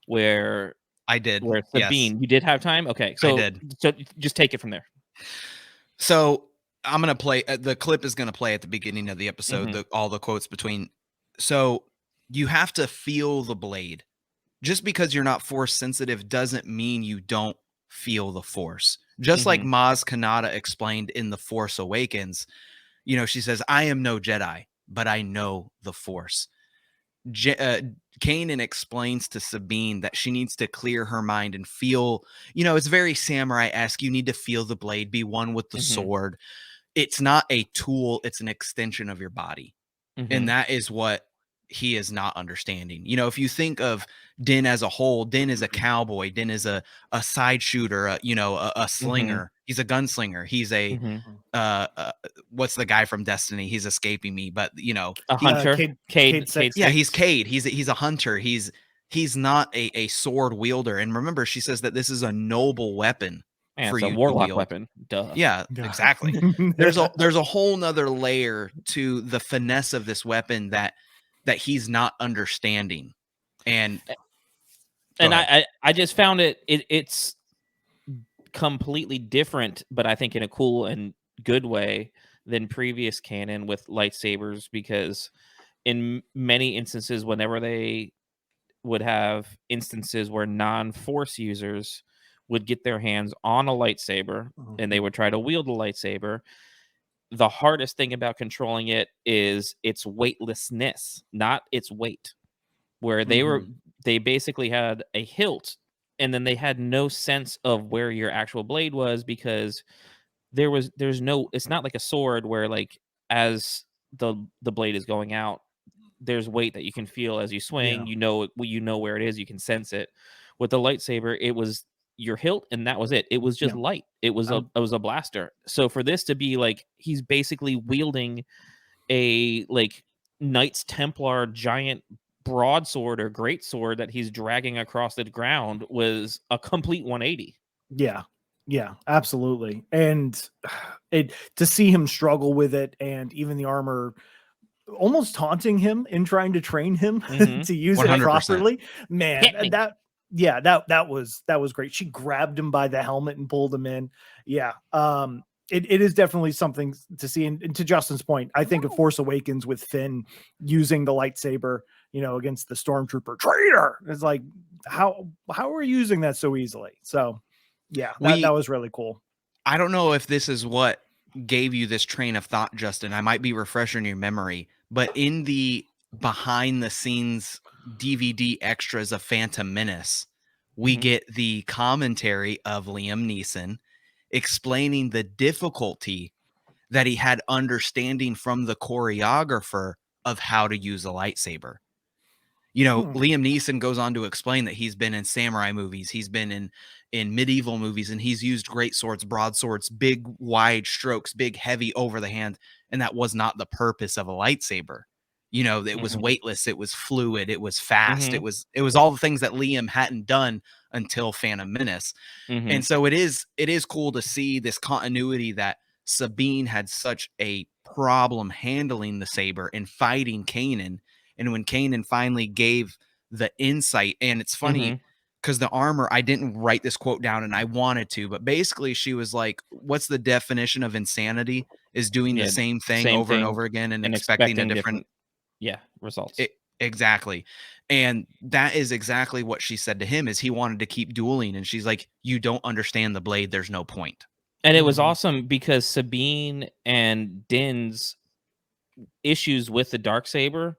where I did. Where Sabine, you did have time? Okay. So, I did. So just take it from there. So I'm going to play, the clip is going to play at the beginning of the episode, all the quotes between. So you have to feel the blade. Just because you're not force sensitive doesn't mean you don't feel the force. Just like Maz Kanata explained in The Force Awakens, you know, she says, I am no Jedi, but I know the force. Kanan explains to Sabine that she needs to clear her mind and feel, you know, it's very samurai-esque. You need to feel the blade, be one with the sword. It's not a tool, it's an extension of your body. And that is what he is not understanding. You know, if you think of Din as a whole, Din is a cowboy, Din is a side shooter, a slinger. He's a gunslinger. He's a what's the guy from Destiny? He's escaping me, but you know, a hunter. Cade. Yeah, he's Cade. He's a hunter. He's not a sword wielder. And remember, she says that this is a noble weapon. For it's a warlock weapon. Duh. Yeah, exactly. There's a whole nother layer to the finesse of this weapon that he's not understanding. And I just found it's completely different, but I think in a cool and good way than previous canon with lightsabers, because in many instances, whenever they would have instances where non-force users would get their hands on a lightsaber and they would try to wield a lightsaber, the hardest thing about controlling it is its weightlessness, not its weight. Where they basically had a hilt, and then they had no sense of where your actual blade was, because there's no, it's not like a sword where like as the blade is going out, there's weight that you can feel as you swing. Yeah. You know where it is, you can sense it. With the lightsaber, it was your hilt and that was it. It was just Yeah. light. It was a blaster. So for this to be like he's basically wielding a like Knights Templar giant broadsword or great sword that he's dragging across the ground was a complete 180. Yeah, absolutely. And it to see him struggle with it, and even the armor almost taunting him in trying to train him to use 100%. it properly. Man, Hit me. that was great. She grabbed him by the helmet and pulled him in. Yeah. It is definitely something to see. And to Justin's point, I think of Force Awakens with Finn using the lightsaber, against the stormtrooper traitor. It's like, how are you using that so easily? So yeah, that was really cool. I don't know if this is what gave you this train of thought, Justin. I might be refreshing your memory, but in the behind the scenes DVD extras of Phantom Menace, we get the commentary of Liam Neeson explaining the difficulty that he had understanding from the choreographer of how to use a lightsaber. Liam Neeson goes on to explain that he's been in samurai movies, he's been in medieval movies, and he's used great swords, broadswords, big wide strokes, big heavy over the hand, and that was not the purpose of a lightsaber. It was weightless, it was fluid, it was fast, it was all the things that Liam hadn't done until Phantom Menace. And so it is cool to see this continuity that Sabine had such a problem handling the saber and fighting Kanan. And when Kanan finally gave the insight, and it's funny because the armor, I didn't write this quote down and I wanted to, but basically she was like, what's the definition of insanity? Is doing the same thing over and over again and expecting a different results. Exactly. And that is exactly what she said to him, is he wanted to keep dueling. And she's like, you don't understand the blade. There's no point. And it was awesome because Sabine and Din's issues with the Darksaber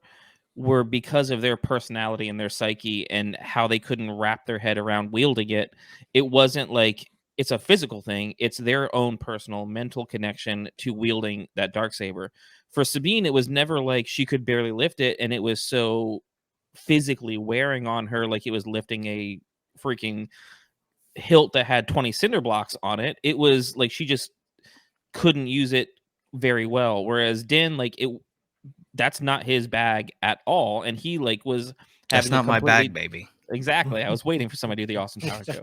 were because of their personality and their psyche and how they couldn't wrap their head around wielding it. It wasn't like it's a physical thing. It's their own personal mental connection to wielding that Darksaber. For Sabine, it was never like she could barely lift it, and it was so physically wearing on her like it was lifting a freaking hilt that had 20 cinder blocks on it. It was like she just couldn't use it very well. Whereas Din, like that's not his bag at all, and he like was that's not my bag, baby. Exactly. I was waiting for somebody to do the awesome power show.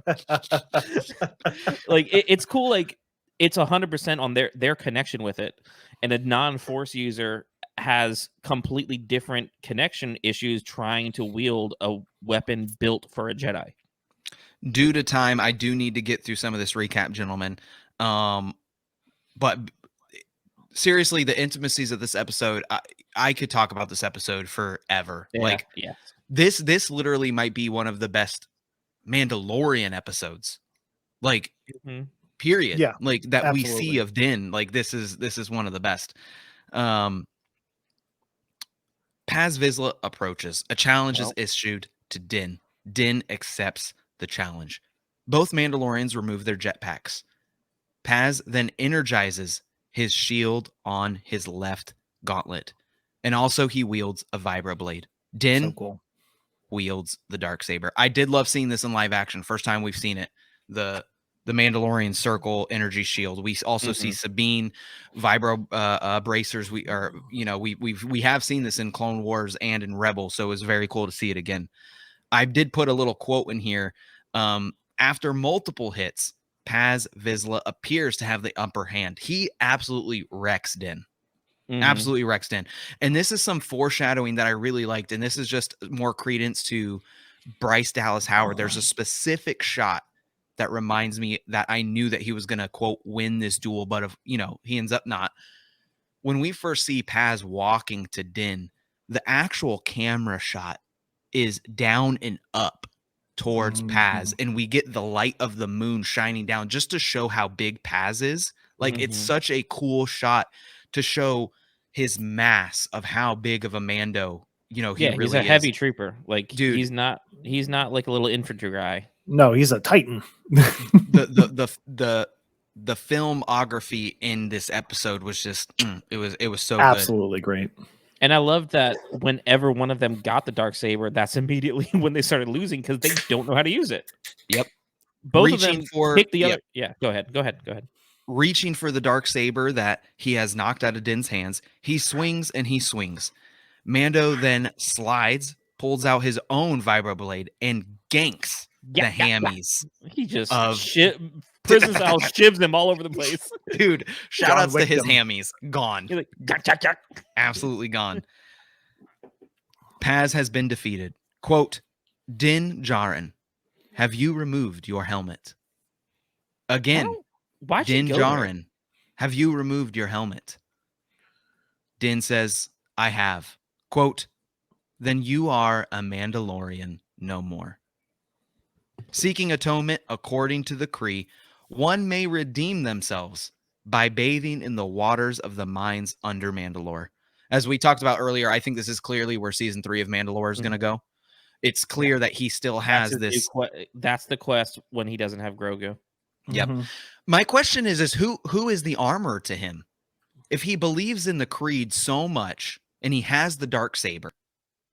Like it's cool. Like it's 100% on their connection with it, and a non-Force user has completely different connection issues trying to wield a weapon built for a Jedi. Due to time, I do need to get through some of this recap, gentlemen. But seriously, the intimacies of this episode, I could talk about this episode forever. This literally might be one of the best Mandalorian episods, like period. Yeah, like that absolutely. We see of Din. Like this is one of the best. Paz Vizsla approaches. A challenge is issued to Din. Din accepts the challenge. Both Mandalorians remove their jetpacks. Paz then energizes his shield on his left gauntlet, and also he wields a vibroblade. Din wields the Darksaber. I did love seeing this in live action. First time we've seen it. The Mandalorian circle energy shield. We also see Sabine vibro bracers. We have seen this in Clone Wars and in Rebels, so it was very cool to see it again. I did put a little quote in here. After multiple hits, Paz Vizsla appears to have the upper hand. He absolutely wrecks Din. Absolutely wrecks Din. And this is some foreshadowing that I really liked. And this is just more credence to Bryce Dallas Howard. There's a specific shot that reminds me that I knew that he was going to, quote, win this duel. But, he ends up not. When we first see Paz walking to Din, the actual camera shot is down and up towards Paz, and we get the light of the moon shining down just to show how big Paz is. Like it's such a cool shot to show his mass of how big of a Mando, he really he's a heavy trooper. Like, dude, he's not like a little infantry guy. No, he's a Titan. the the filmography in this episode was just it was so Absolutely great. And I love that whenever one of them got the Darksaber, that's immediately when they started losing because they don't know how to use it. Yep. Both Reaching of them for- pick the yep. other. Yeah, go ahead. good. Reaching for the Darksaber that he has knocked out of Din's hands, he swings and he swings. Mando then slides, pulls out his own vibroblade, and ganks the hammies. He just Of- prison style shivs them all over the place. Dude, shout John outs to Wick his them. hammies. Gone. He's like, "Jack, jack, jack." Absolutely gone. Paz has been defeated. Quote, Din Djarin, have you removed your helmet? Again, Why'd she Din go there? Djarin, have you removed your helmet? Din says, I have. Quote, then you are a Mandalorian no more. Seeking atonement according to the Kree, one may redeem themselves by bathing in the waters of the mines under Mandalore. As we talked about earlier, I think this is clearly where season 3 of Mandalore is going to go. It's clear that he still has That's his this. new that's the quest when he doesn't have Grogu. Yep. Mhm. My question is who is the armor to him? If he believes in the Creed so much and he has the Darksaber,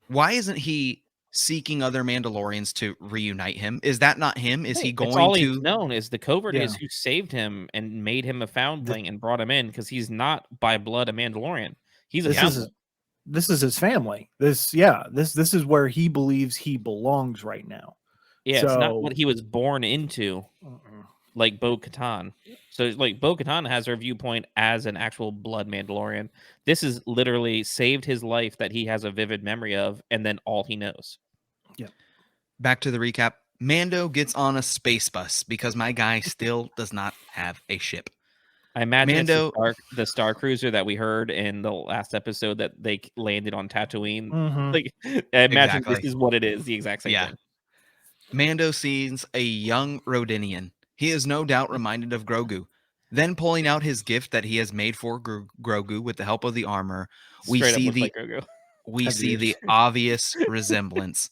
why isn't he seeking other Mandalorians to reunite him? Is that not him? Is he It's all going he's to? known is the covert is Yeah. who saved him and made him a foundling and brought him in because he's not by blood a Mandalorian. He's a foundling. This is his family. This is where he believes he belongs right now. Yeah, it's not So- what he was born into, like Bo-Katan. So, like, Bo-Katan has her viewpoint as an actual blood Mandalorian. This is literally saved his life that he has a vivid memory of, and then all he knows. Back to the recap. Mando gets on a space bus because my guy still does not have a ship. I imagine Mando- it's the Star Cruiser that we heard in the last episode that they landed on Tatooine. Mhm. Like, I imagine Exactly. this is what it is, the exact same Yeah. thing. Mando sees a young Rodinian. He is no doubt reminded of Grogu. Then pulling out his gift that he has made for Grogu with the help of the armor, we Straight up see looks the like Grogu. we Has see ears. the obvious resemblance.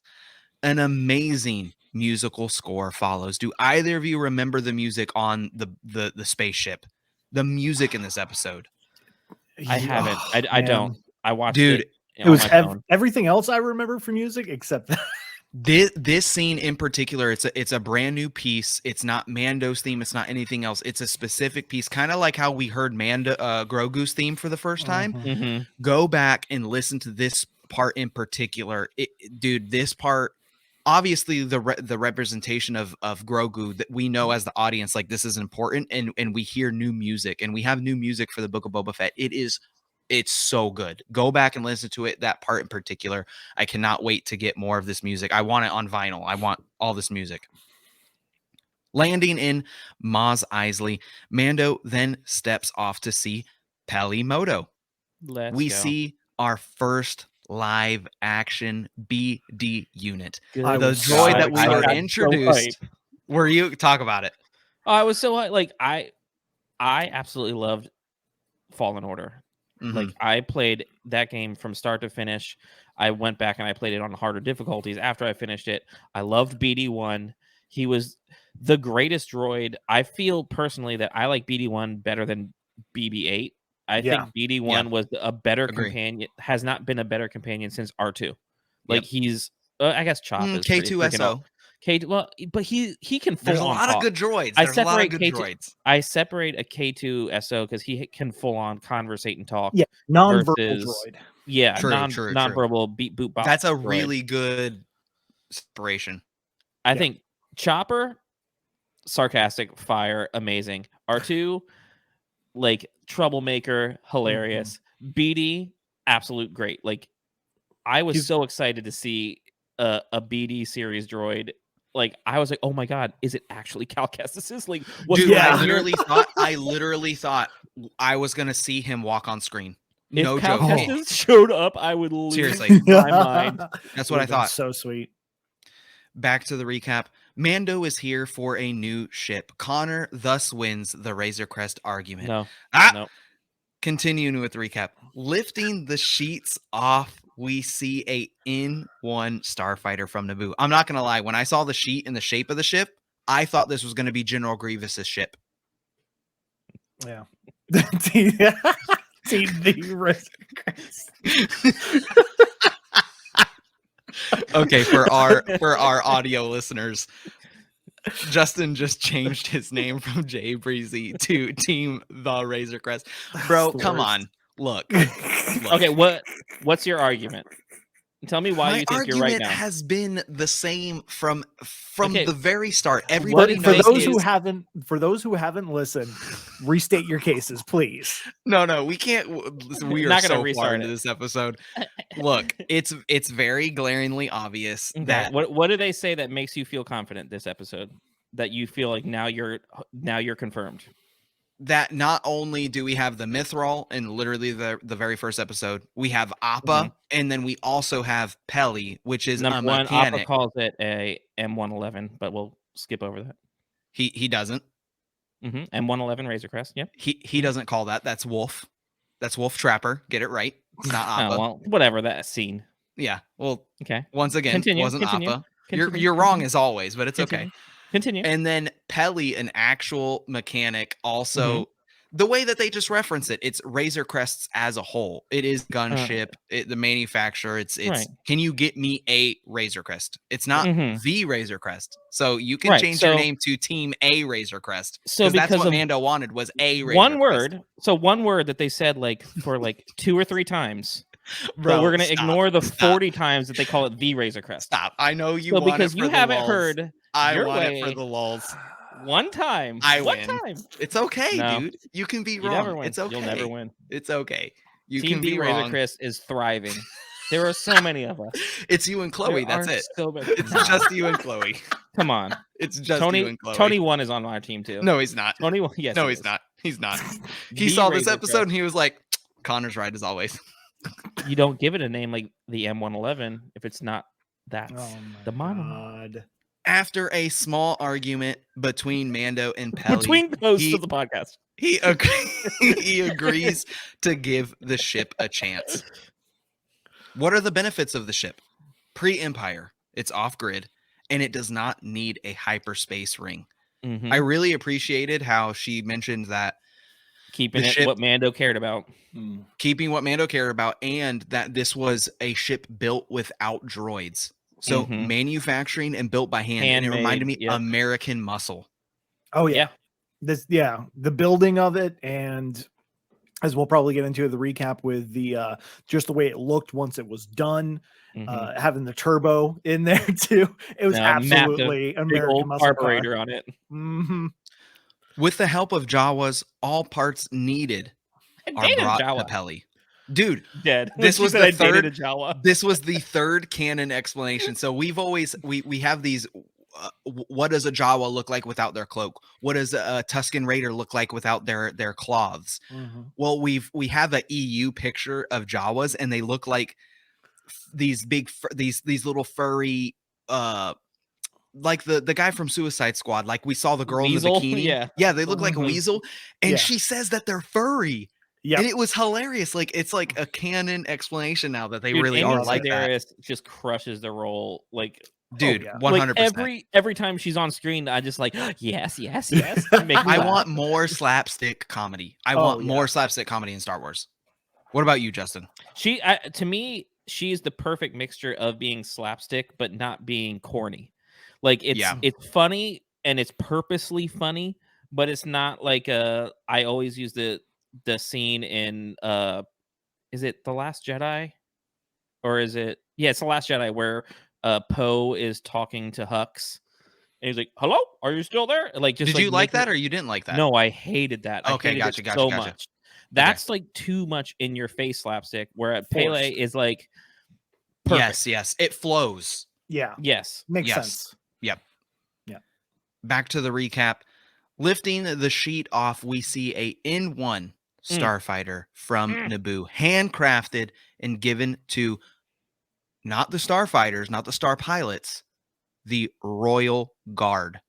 An amazing musical score follows. Do either of you remember the music on the spaceship? The music in this episode. I haven't. Oh, I man. don't. I watched Dude, it. It was on my phone. everything else I remember from music except that. This scene in particular, it's a brand new piece. It's not Mando's theme. It's not anything else. It's a specific piece, kind of like how we heard Grogu's theme for the first time. Mhm. Mhm. Go back and listen to this part in particular. Dude, this part, obviously the representation of Grogu that we know as the audience, like this is important, and we hear new music, and we have new music for the Book of Boba Fett. It's so good. Go back and listen to it. That part in particular, I cannot wait to get more of this music. I want it on vinyl. I want all this music. Landing in Maz Eisley, Mando then steps off to see Pelimoto. Let's We go. see our first live action BD unit. I The was droid so that we were excited. introduced. Were you talk about it? I was so like I absolutely loved Fallen Order. Mhm. Like I played that game from start to finish. I went back and I played it on harder difficulties after I finished it. I loved BD1. He was the greatest droid. I feel personally that I like BD1 better than BB8. I Yeah. think BD1 was a better Agree. companion, has not been a better companion since R2. Like he's I guess Chop is pretty freaking K2SO. K2, well, but he can full There's a on lot of talk. good droids. I There's a lot of separate good K2 droids. I separate a K2 SO because he can full on conversate and talk. Yeah, non-verbal versus- droid. Yeah, True, non true, true. non-verbal beat boot bop. That's a droid. really good separation. I Yeah. think Chopper, sarcastic, fire, amazing. R2, like troublemaker, hilarious. BD, absolute great. Like I was He's- so excited to see a BD series droid. Like I was like, oh my god, is it actually Cal Kestis? Like what's Dude, going Yeah. on here? I literally thought I was gonna see him walk on screen. If No Cal joke. Kestis showed up, I would lose Seriously. my mind. That's what I Would've been thought. So sweet. Back to the recap. Mando is here for a new ship. Konnor thus wins the Razor Crest argument. No, Ah! no. Continuing with the recap. Lifting the sheets off, we see a N1 starfighter from Naboo. I'm not going to lie. When I saw the sheet and the shape of the ship, I thought this was going to be General Grievous's ship. Yeah. Team the Razor Crest. Okay, for our audio listeners, Justin just changed his name from Jay Breezy to Team the Razor Crest. Bro, the come worst. on. Look. Okay, what's your argument? Tell me why My you think you're right argument now. has been the same from Okay. the very start. Everybody For knows those who haven't listened, restate your cases, please. No, we can't. We are Not gonna so far restart into it. this episode. Look, it's very glaringly obvious Okay, that what do they say that makes you feel confident this episode? That you feel like now you're confirmed. that not only do we have the Mithril in literally the very first episode, we have Appa, and then we also have Pelly, which is Number a one, mechanic. Appa calls it a M111, but we'll skip over that. He doesn't. M111 Razor Crest. Yep. He doesn't call that. That's Wolf. That's Wolf Trapper. Get it right. It's not Appa. Oh, well, whatever that scene. Yeah. Well, Okay. once again, wasn't Appa. Continue, You're wrong as always, but it's continue. okay. Continue. And then Pelly, an actual mechanic, also the way that they just reference it, it's Razor Crests as a whole. It is gunship, the manufacturer. It's Right. Can you get me a Razor Crest? It's not the Razor Crest. So you can Right, change your name to Team A Razor Crest. So Because that's because what of Mando wanted was a Razor one Crest. word. So one word that they said like for like 2 or 3 times. Bro, but we're gonna stop, ignore the stop. 40 times that they call it the Razor Crest. Stop. I know you So want because it for you the haven't lulz. heard I your want way it for the lulz. one time. I one win. time. It's okay, No. dude. You can be You wrong. never win. It's okay. You'll never win. It's okay. You Team can D be Razor wrong. Crest is thriving. There are so many of us. It's you and Chloe. There That's are it. So many. It's just you and Chloe. Come on. It's just you Tony and Chloe. Tony 1 is on our team too. No, he's not. Tony 1. Yes. No, he he's is. not. He's not. The He saw this Razor episode Crest. and he was like, Connor's right as always. You don't give it a name like the M111 if it's not that. Oh the mono. God. After a small argument between Mando and Pelly, Between hosts of the podcast. he agrees to give the ship a chance. What are the benefits of the ship? Pre-Empire, it's off-grid, and it does not need a hyperspace ring. Mhm. I really appreciated how she mentioned that Keeping the it ship- what Mando cared about. keeping what Mando cared about, and that this was a ship built without droids. So Mhm. manufacturing and built by hand. And it Handmade, reminded me yep. American muscle. Oh yeah. The building of it, and as we'll probably get into the recap with the just the way it looked once it was done, having the turbo in there too. It was absolutely big American old muscle car. carburetor on it. With the help of Jawas, all parts needed are Dated brought Jawa. to Pelly. Dude, Dead. this When was she the said I dated third. a Jawa. This was the third canon explanation. So we've always we have these. What does a Jawa look like without their cloak? What does a Tusken Raider look like without their cloths? Well, we have a EU picture of Jawas, and they look like these big these little furry like the guy from Suicide Squad. Like we saw the girl Weasel? in the bikini. Yeah. They look like a weasel, and Yeah. she says that they're furry. Yeah. And it was hilarious. Like it's like a canon explanation now that they Dude, really Amy are like that. Sedaris just crushes the role. Like, Dude, yeah. 100%. Like every time she's on screen, I just like yes. Make me I laugh. want more slapstick comedy. I want more slapstick comedy in Star Wars. What about you, Justin? To me, she's the perfect mixture of being slapstick but not being corny. Like it's funny and it's purposely funny, but it's not like I always use the scene in is it The Last Jedi? Or is it it's The Last Jedi where Poe is talking to Hux and he's like, "Hello, are you still there?" Like, just did you like that or you didn't like that? No, I hated that. Okay, I hated gotcha. much. That's like too much in your face slapstick. Where Pele is like, perfect. Yes, it flows. Yeah. Yes, Makes Yes. sense. Yep. Yeah. Back to the recap. Lifting the sheet off, we see a N1 starfighter from Naboo, handcrafted and given to not the starfighters, not the star pilots, the royal guard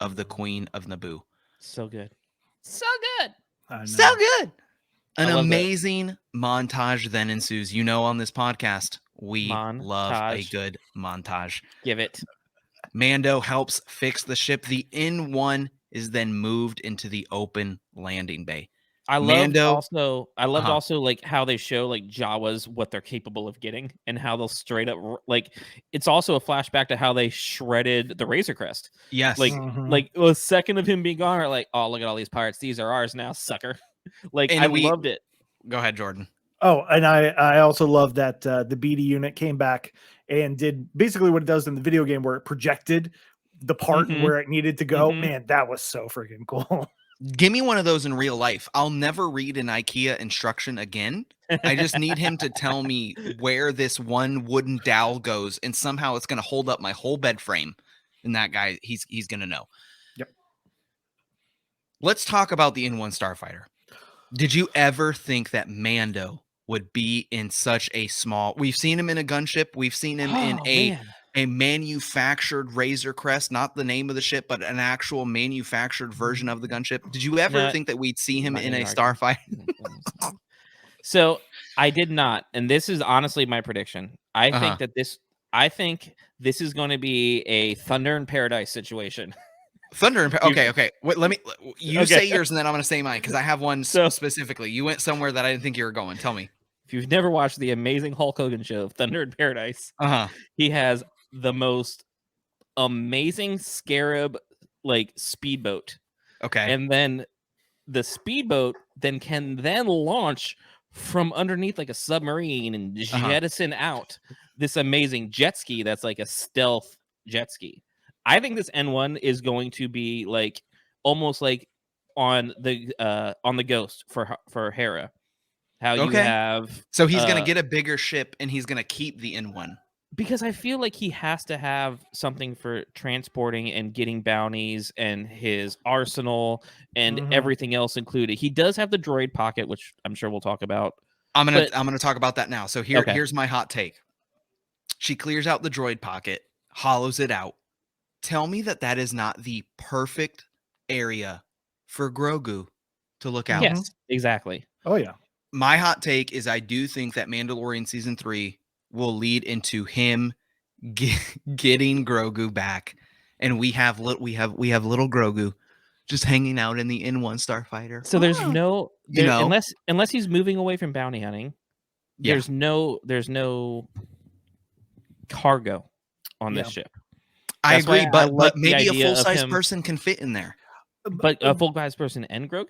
of the Queen of Naboo. so good. I know. So good. An I love that. amazing montage then ensues. You know, on this podcast, we love a Montage. good montage. Give it. Mando helps fix the ship. The N1 is then moved into the open landing bay. I loved Mando- also like how they show like Jawas what they're capable of getting and how they'll straight up like it's also a flashback to how they shredded the Razor Crest. Yes. Like a second of him being gone, or like, oh, look at all these pirates, these are ours now, sucker. Like And I loved it. Go ahead, Jordan. Oh, and I also love that the BD unit came back and did basically what it does in the video game, where it projected the part where it needed to go. Man, that was so freaking cool. Give me one of those in real life. I'll never read an IKEA instruction again. I just need him to tell me where this one wooden dowel goes, and somehow it's going to hold up my whole bed frame. And that guy, he's going to know. Yep. Let's talk about the N1 Starfighter. Did you ever think that Mando would be in such a small... We've seen him in a gunship. We've seen him in a manufactured Razor Crest, not the name of the ship, but an actual manufactured version of the gunship. Did you ever think that we'd see him in a Starfighter? So I did not, and this is honestly my prediction. I think this is going to be a Thunder in Paradise situation. Okay. Wait, let me say yours, and then I'm going to say mine because I have one specifically. You went somewhere that I didn't think you were going. Tell me. If you've never watched the amazing Hulk Hogan show, Thunder in Paradise, he has the most amazing scarab like speedboat. Okay. And then the speedboat can launch from underneath like a submarine and jettison out this amazing jet ski that's like a stealth jet ski. I think this N1 is going to be like almost like on the Ghost for Hera. How you have so he's going to get a bigger ship and he's going to keep the N1. Because I feel like he has to have something for transporting and getting bounties and his arsenal and everything else included. He does have the droid pocket, which I'm sure we'll talk about. I'm gonna talk about that now. So here's my hot take. She clears out the droid pocket, hollows it out. Tell me that is not the perfect area for Grogu to look out. Yes, exactly. Oh yeah. My hot take is I do think that Mandalorian season 3 will lead into him getting Grogu back, and we have little Grogu just hanging out in the N1 Starfighter. So there's unless he's moving away from bounty hunting, there's no cargo on this ship. I agree, but maybe a full-size person can fit in there. But a full-size person and Grogu?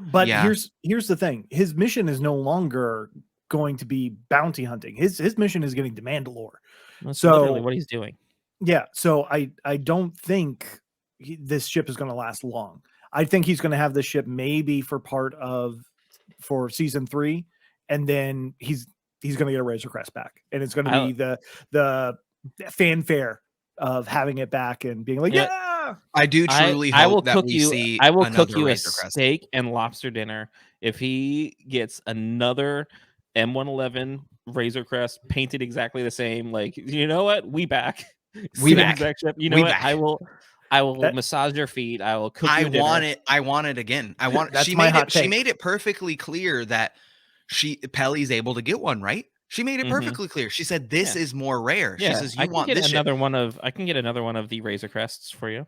But here's the thing. His mission is no longer going to be bounty hunting. His mission is getting to Mandalore. That's literally what he's doing. Yeah, so I don't think this ship is going to last long. I think he's going to have this ship maybe for season 3, and then he's going to get a Razor Crest back, and it's going to be the fanfare of having it back and being like, I do truly hope that we see. I will cook you a steak and lobster dinner if he gets another M111 Razor Crest painted exactly the same. Like, you know what? We back. We back. You know what? I will massage your feet. I will cook you dinner. I want it again. I want. That's she made it perfectly clear that Pelly's able to get one, right? She made it perfectly clear. She said this is more rare. She says I can get another one of the Razor Crests for you.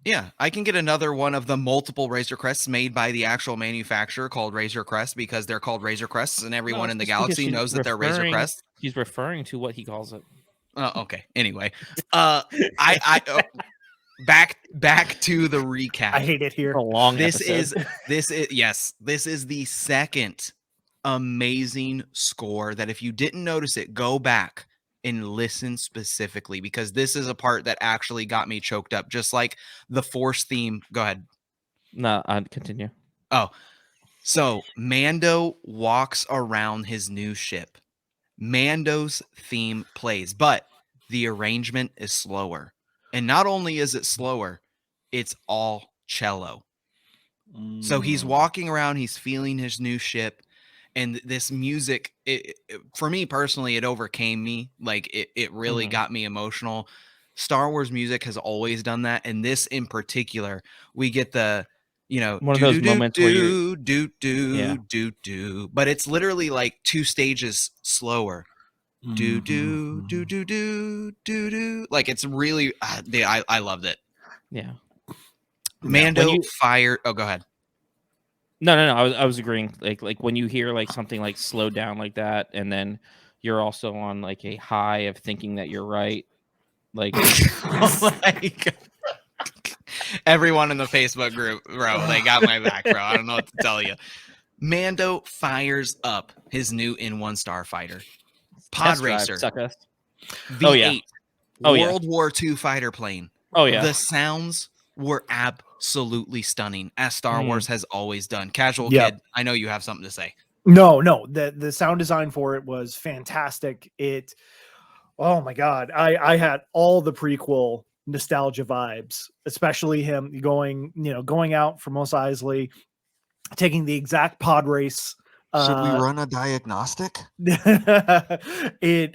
Yeah, I can get another one of the multiple Razor Crests made by the actual manufacturer called Razor Crest, because they're called Razor Crests and everyone in the galaxy knows that they're Razor Crests. He's referring to what he calls it. Oh, okay. Anyway, back to the recap. I hate it here. A long This is the second amazing score that if you didn't notice it, go back and listen specifically, because this is a part that actually got me choked up, just like the Force theme. Go ahead. No, I'd continue. Oh, so Mando walks around his new ship. Mando's theme plays, but the arrangement is slower. And not only is it slower, it's all cello. So he's walking around, he's feeling his new ship. And this music, for me personally, it overcame me. Like it really got me emotional. Star Wars music has always done that, and this in particular, we get the one of those moments where you do, but it's literally like 2 stages slower. Do. Like it's really, I loved it. Yeah. Mando fired. Oh, go ahead. No. I was agreeing. Like when you hear like something like slow down like that, and then you're also on like a high of thinking that you're right. Like, like everyone in the Facebook group, bro, they got my back, bro. I don't know what to tell you. Mando fires up his new N1 starfighter, pod racer, suckers. V8, Oh, yeah. World War II fighter plane. Oh yeah. The sounds were absolutely stunning, as Star Wars has always done. Casual Kid, I know you have something to say. No, the sound design for it was fantastic. Oh my god, I had all the prequel nostalgia vibes, especially him going out for Mos Eisley, taking the exact pod race. Should we run a diagnostic?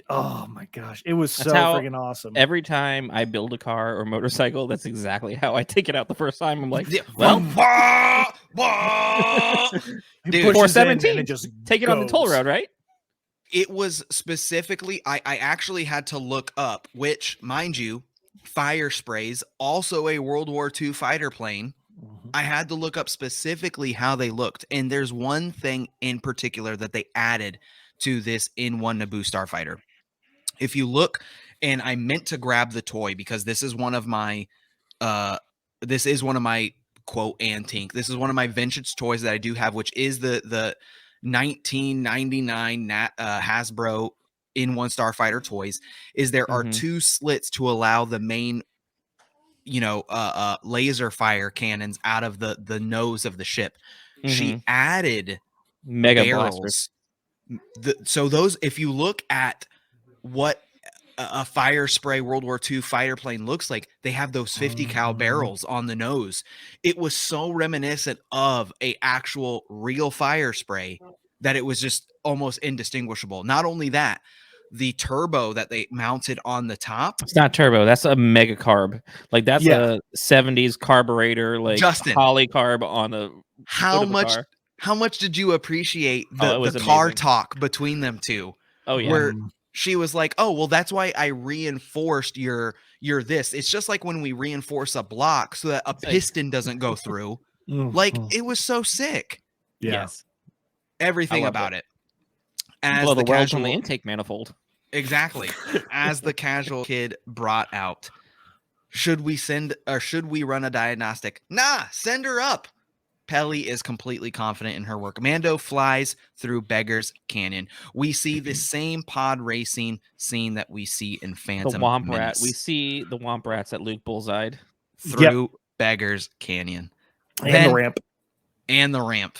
Oh my gosh, it was so how freaking awesome. Every time I build a car or motorcycle, that's exactly how I take it out the first time. I'm like, well, dude, 417, and just take it on the toll road, right? It was specifically, I actually had to look up, which, mind you, fire sprays, also a World War II fighter plane. I had to look up specifically how they looked. And there's one thing in particular that they added to this N1 Naboo starfighter. If you look, and I meant to grab the toy because this is one of my quote antique. This is one of my vintage toys that I do have, which is the 1999 Hasbro N1 starfighter toys. Is there are two slits to allow the main laser fire cannons out of the nose of the ship. She added mega barrels. So those, if you look at what a fire spray World War II fighter plane looks like, they have those 50 cal barrels on the nose. It was so reminiscent of a actual real fire spray that it was just almost indistinguishable. Not only that, the turbo that they mounted on the top. It's not turbo. That's a mega carb. Like that's a 70s carburetor, like Justin, polycarb on a. How much did you appreciate the car talk between them two? Oh yeah. Where she was like, "Oh, well, that's why I reinforced your this. It's just like when we reinforce a block so that a piston doesn't go through." Like, it was so sick. Yeah. Yes. Everything about it. As Blow the welds casual on the intake manifold. Exactly. As the casual kid brought out, should we run a diagnostic? Nah, send her up. Pelly is completely confident in her work. Mando flies through Beggar's Canyon. We see the same pod racing scene that we see in Phantom The Womp Menace. Rat. We see the Womp Rats that Luke bullseyed through Beggar's Canyon. And the ramp.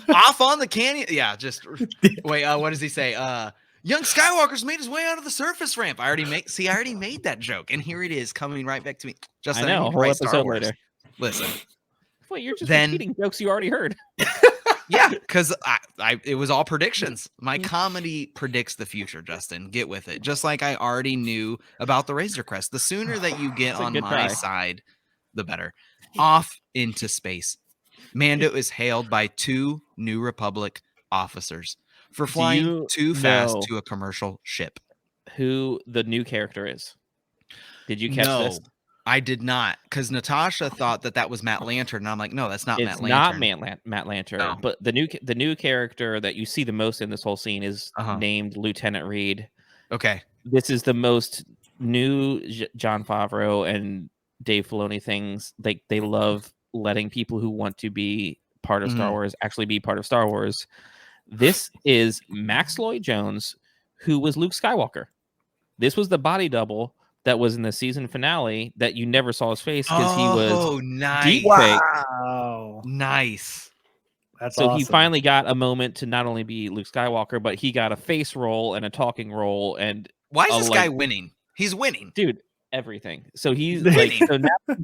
Off on the canyon. Yeah, just wait. What does he say? Young Skywalker's made his way out of the surface ramp. I already made that joke, and here it is coming right back to me. Just I know. A whole episode later. Listen. Wait, you're just repeating jokes you already heard. Yeah, because it was all predictions. My comedy predicts the future, Justin. Get with it. Just like I already knew about the Razor Crest. The sooner that you get on my side, the better. Off into space. Mando is hailed by 2 New Republic officers for flying too fast to a commercial ship. Who the new character is? Did you catch this? I did not, because Natasha thought that was Matt Lantern, and I'm like, no, that's not Matt Lantern. It's not Matt Lantern. No. But the new character that you see the most in this whole scene is named Lieutenant Reed. Okay, this is the most new Jon Favreau and Dave Filoni things. They love letting people who want to be part of Star Wars actually be part of Star Wars. This is Max Lloyd Jones, who was Luke Skywalker. This was the body double that was in the season finale that you never saw his face because he was deep fake. Wow, nice. That's so awesome. He finally got a moment to not only be Luke Skywalker, but he got a face role and a talking role. And why is this guy winning? He's winning, dude. Everything. So he's like, so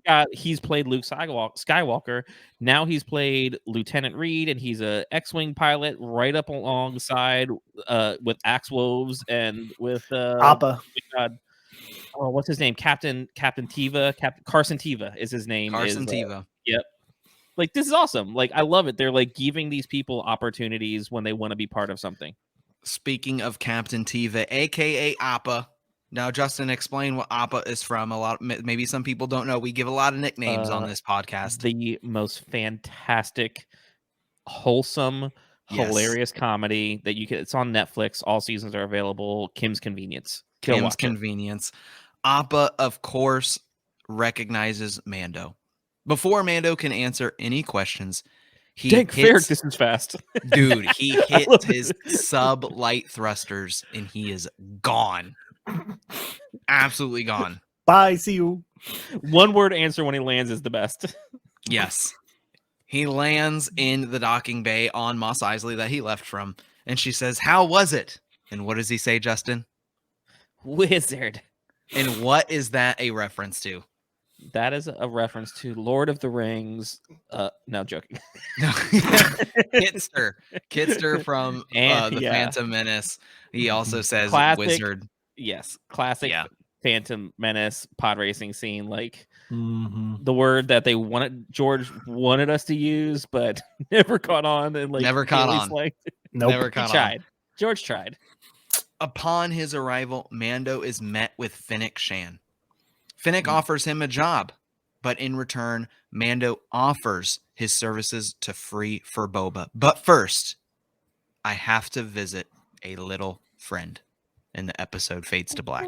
now he's played Luke Skywalker. Now he's played Lieutenant Reed, and he's a X-wing pilot right up alongside with Axe Woves and with Appa. Oh, what's his name? Captain Teva. Carson Teva is his name. Carson Teva. Yep. Like, this is awesome. Like, I love it. They're like giving these people opportunities when they want to be part of something. Speaking of Captain Teva, aka Appa, Now, Justin, explain what Appa is from. Maybe some people don't know. We give a lot of nicknames on this podcast. The most fantastic, wholesome, hilarious comedy that you can. It's on Netflix. All seasons are available. Kim's Convenience. Go Kim's watch it. Convenience. Appa, of course, recognizes Mando. Before Mando can answer any questions, he hits. This is fast. Dude, he hits his sub-light thrusters and he is gone. Absolutely gone. Bye. See you. One word answer when he lands is the best. Yes. He lands in the docking bay on Mos Eisley that he left from. And she says, "How was it?" And what does he say, Justin? Wizard. And what is that a reference to? That is a reference to Lord of the Rings. No, joking. No. Kitster from the Phantom Menace. He also says classic, wizard. Yes, classic Phantom Menace pod racing scene. Like the word that George wanted us to use, but never caught on. And like never caught on. Nope. Never caught on. George tried. Upon his arrival, Mando is met with Fennec Shan. Fennec offers him a job, but in return, Mando offers his services to free for Boba. But first, I have to visit a little friend. And the episode fades to black.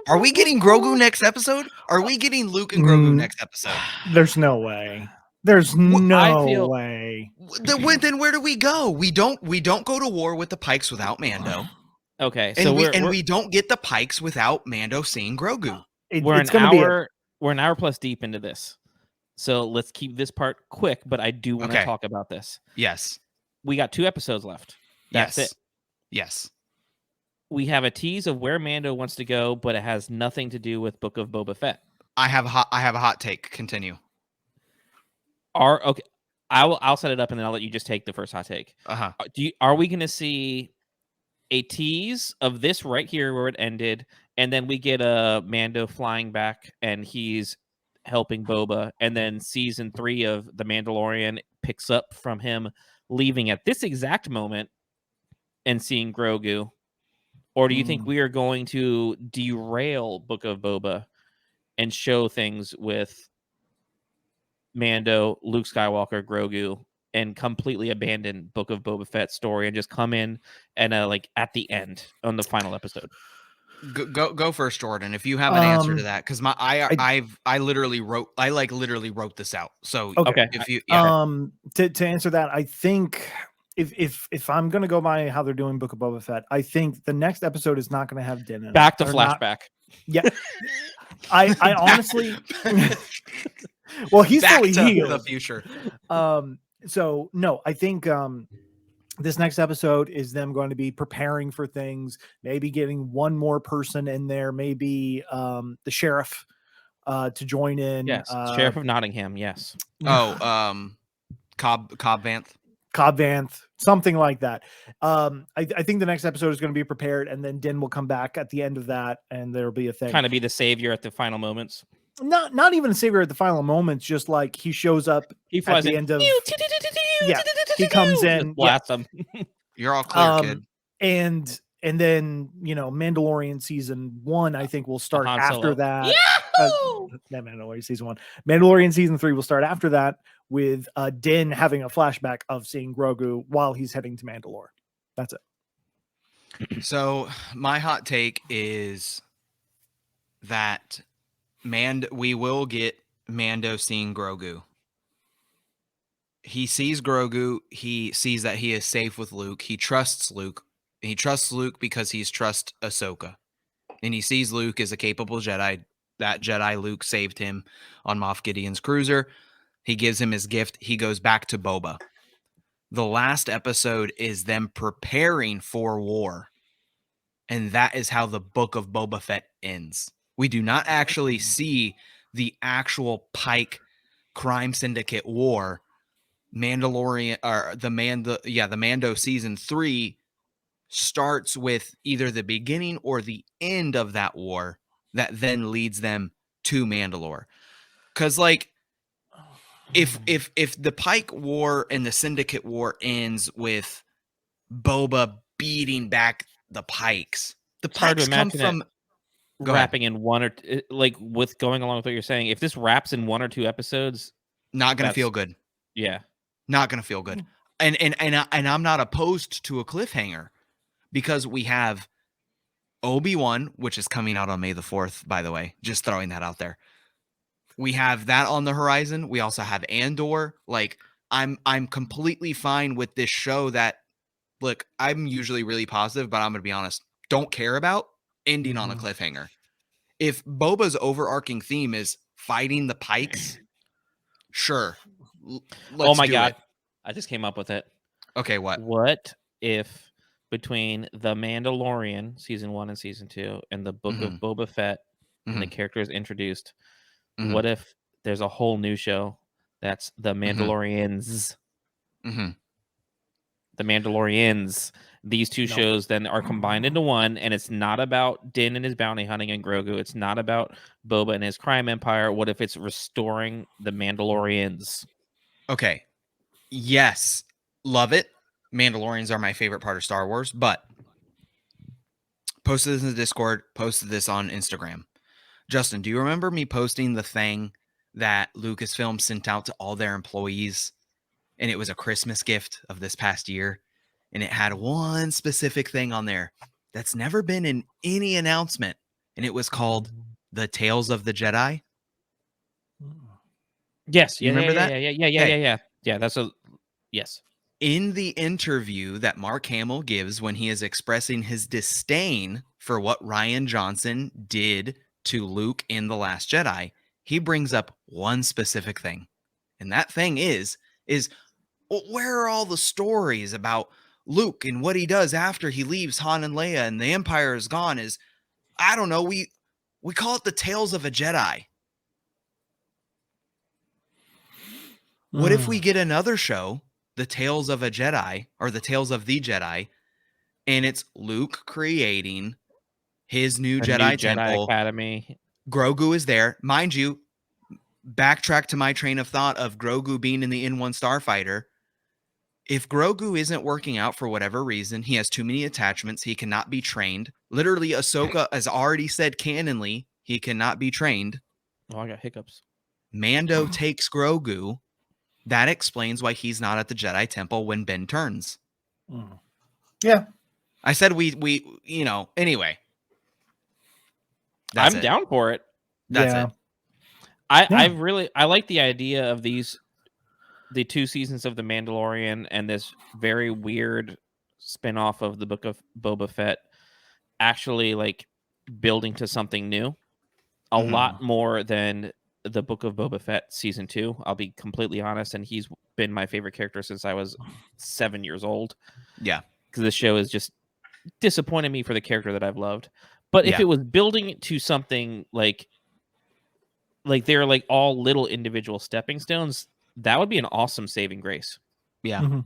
Are we getting Grogu next episode? Are we getting Luke and Grogu next episode? There's no way. There's no way. Then where do we go? We don't go to war with the Pikes without Mando. Okay, and we don't get the Pikes without Mando seeing Grogu. We're an hour plus deep into this, so let's keep this part quick. But I do want to talk about this. Yes, we got 2 episodes left. That's it. Yes, we have a tease of where Mando wants to go, but it has nothing to do with Book of Boba Fett. I have a hot take. Continue. I'll set it up and then I'll let you just take the first hot take. Are we going to see a tease of this right here where it ended, and then we get a Mando flying back and he's helping Boba, and then season 3 of The Mandalorian picks up from him leaving at this exact moment and seeing Grogu? Or do you think we are going to derail Book of Boba and show things with Mando, Luke Skywalker, Grogu, and completely abandon Book of Boba Fett story and just come in and like at the end on the final episode? Go first, Jordan. If you have an answer to that, because I literally wrote this out. So okay, if you to answer that, I think if I'm gonna go by how they're doing Book of Boba Fett, I think the next episode is not gonna have Din in it. Back to flashback. Yeah, I honestly. Well, he's fully healed. The future. So no, I think this next episode is them going to be preparing for things, maybe getting one more person in there, maybe the sheriff to join in. Yes, Sheriff of Nottingham. Yes. Oh, Cobb Vanth, something like that. I think the next episode is going to be prepared, and then Din will come back at the end of that, and there'll be a thing. Kind of be the savior at the final moments. Not even a savior at the final moments, just like he shows up at the end of he comes in, blast him. You're all clear, kid. And then Mandalorian season 1 I think will start after that. Mandalorian season 1. Mandalorian season 3 will start after that with Din having a flashback of seeing Grogu while he's heading to Mandalore. That's it. So my hot take is that we will get Mando seeing Grogu. He sees Grogu. He sees that he is safe with Luke. He trusts Luke. He trusts Luke because he's trust Ahsoka. And he sees Luke as a capable Jedi. That Jedi Luke saved him on Moff Gideon's cruiser. He gives him his gift. He goes back to Boba. The last episode is them preparing for war. And that is how the Book of Boba Fett ends. We do not actually see the actual Pike crime syndicate war. Mandalorian or the Mando season 3 starts with either the beginning or the end of that war that then leads them to Mandalore. Because like if the Pike war and the Syndicate war ends with Boba beating back the Pikes The It's hard to pikes come imagine from. it Go ahead. wrapping in one or like with going along with what you're saying. If this wraps in 1 or 2 episodes, Not gonna that's- feel good. yeah. Not gonna feel good. And I'm not opposed to a cliffhanger because we have Obi-Wan, which is coming out on May the 4th, by the way. Just throwing that out there. We have that on the horizon. We also have Andor. Like, I'm completely fine with this show that, look, I'm usually really positive, but I'm gonna be honest, don't care about ending on a cliffhanger. If Boba's overarching theme is fighting the Pikes, sure. Let's Oh my do god. it. I just came up with it. Okay, what? What if between The Mandalorian season 1 and season 2 and the Book of Boba Fett and the characters introduced, what if there's a whole new show that's The Mandalorians? The Mandalorians. These two shows then are combined into one, and it's not about Din and his bounty hunting and Grogu. It's not about Boba and his crime empire. What if it's restoring the Mandalorians? Okay. Yes. Love it. Mandalorians are my favorite part of Star Wars, but posted this in the Discord, posted this on Instagram. Justin, do you remember me posting the thing that Lucasfilm sent out to all their employees? And it was a Christmas gift of this past year. And it had one specific thing on there that's never been in any announcement. And it was called The Tales of the Jedi. Yes. You remember that? Yeah. Yeah, that's a yes. In the interview that Mark Hamill gives when he is expressing his disdain for what Rian Johnson did to Luke in The Last Jedi, he brings up one specific thing. And that thing is where are all the stories about Luke and what he does after he leaves Han and Leia and the Empire is gone? Is, I don't know, we call it the Tales of a Jedi. What if we get another show, The Tales of a Jedi, or The Tales of the Jedi, and it's Luke creating his new Jedi temple. Academy. Grogu is there. Mind you, backtrack to my train of thought of Grogu being in the N1 Starfighter. If Grogu isn't working out for whatever reason, he has too many attachments, he cannot be trained. Literally, Ahsoka has already said canonly he cannot be trained. Oh, I got hiccups. Mando takes Grogu. That explains why he's not at the Jedi Temple when Ben turns. Yeah. I said we anyway. That's I'm it. down for it. That's Yeah. it. I like the idea of the 2 seasons of The Mandalorian and this very weird spin-off of the Book of Boba Fett actually like building to something new. A lot more than the Book of Boba Fett season 2. I'll be completely honest, and he's been my favorite character since I was 7 years old. Yeah. Because the show is just disappointed me for the character that I've loved. But if it was building it to something like they're like all little individual stepping stones, that would be an awesome saving grace. Yeah.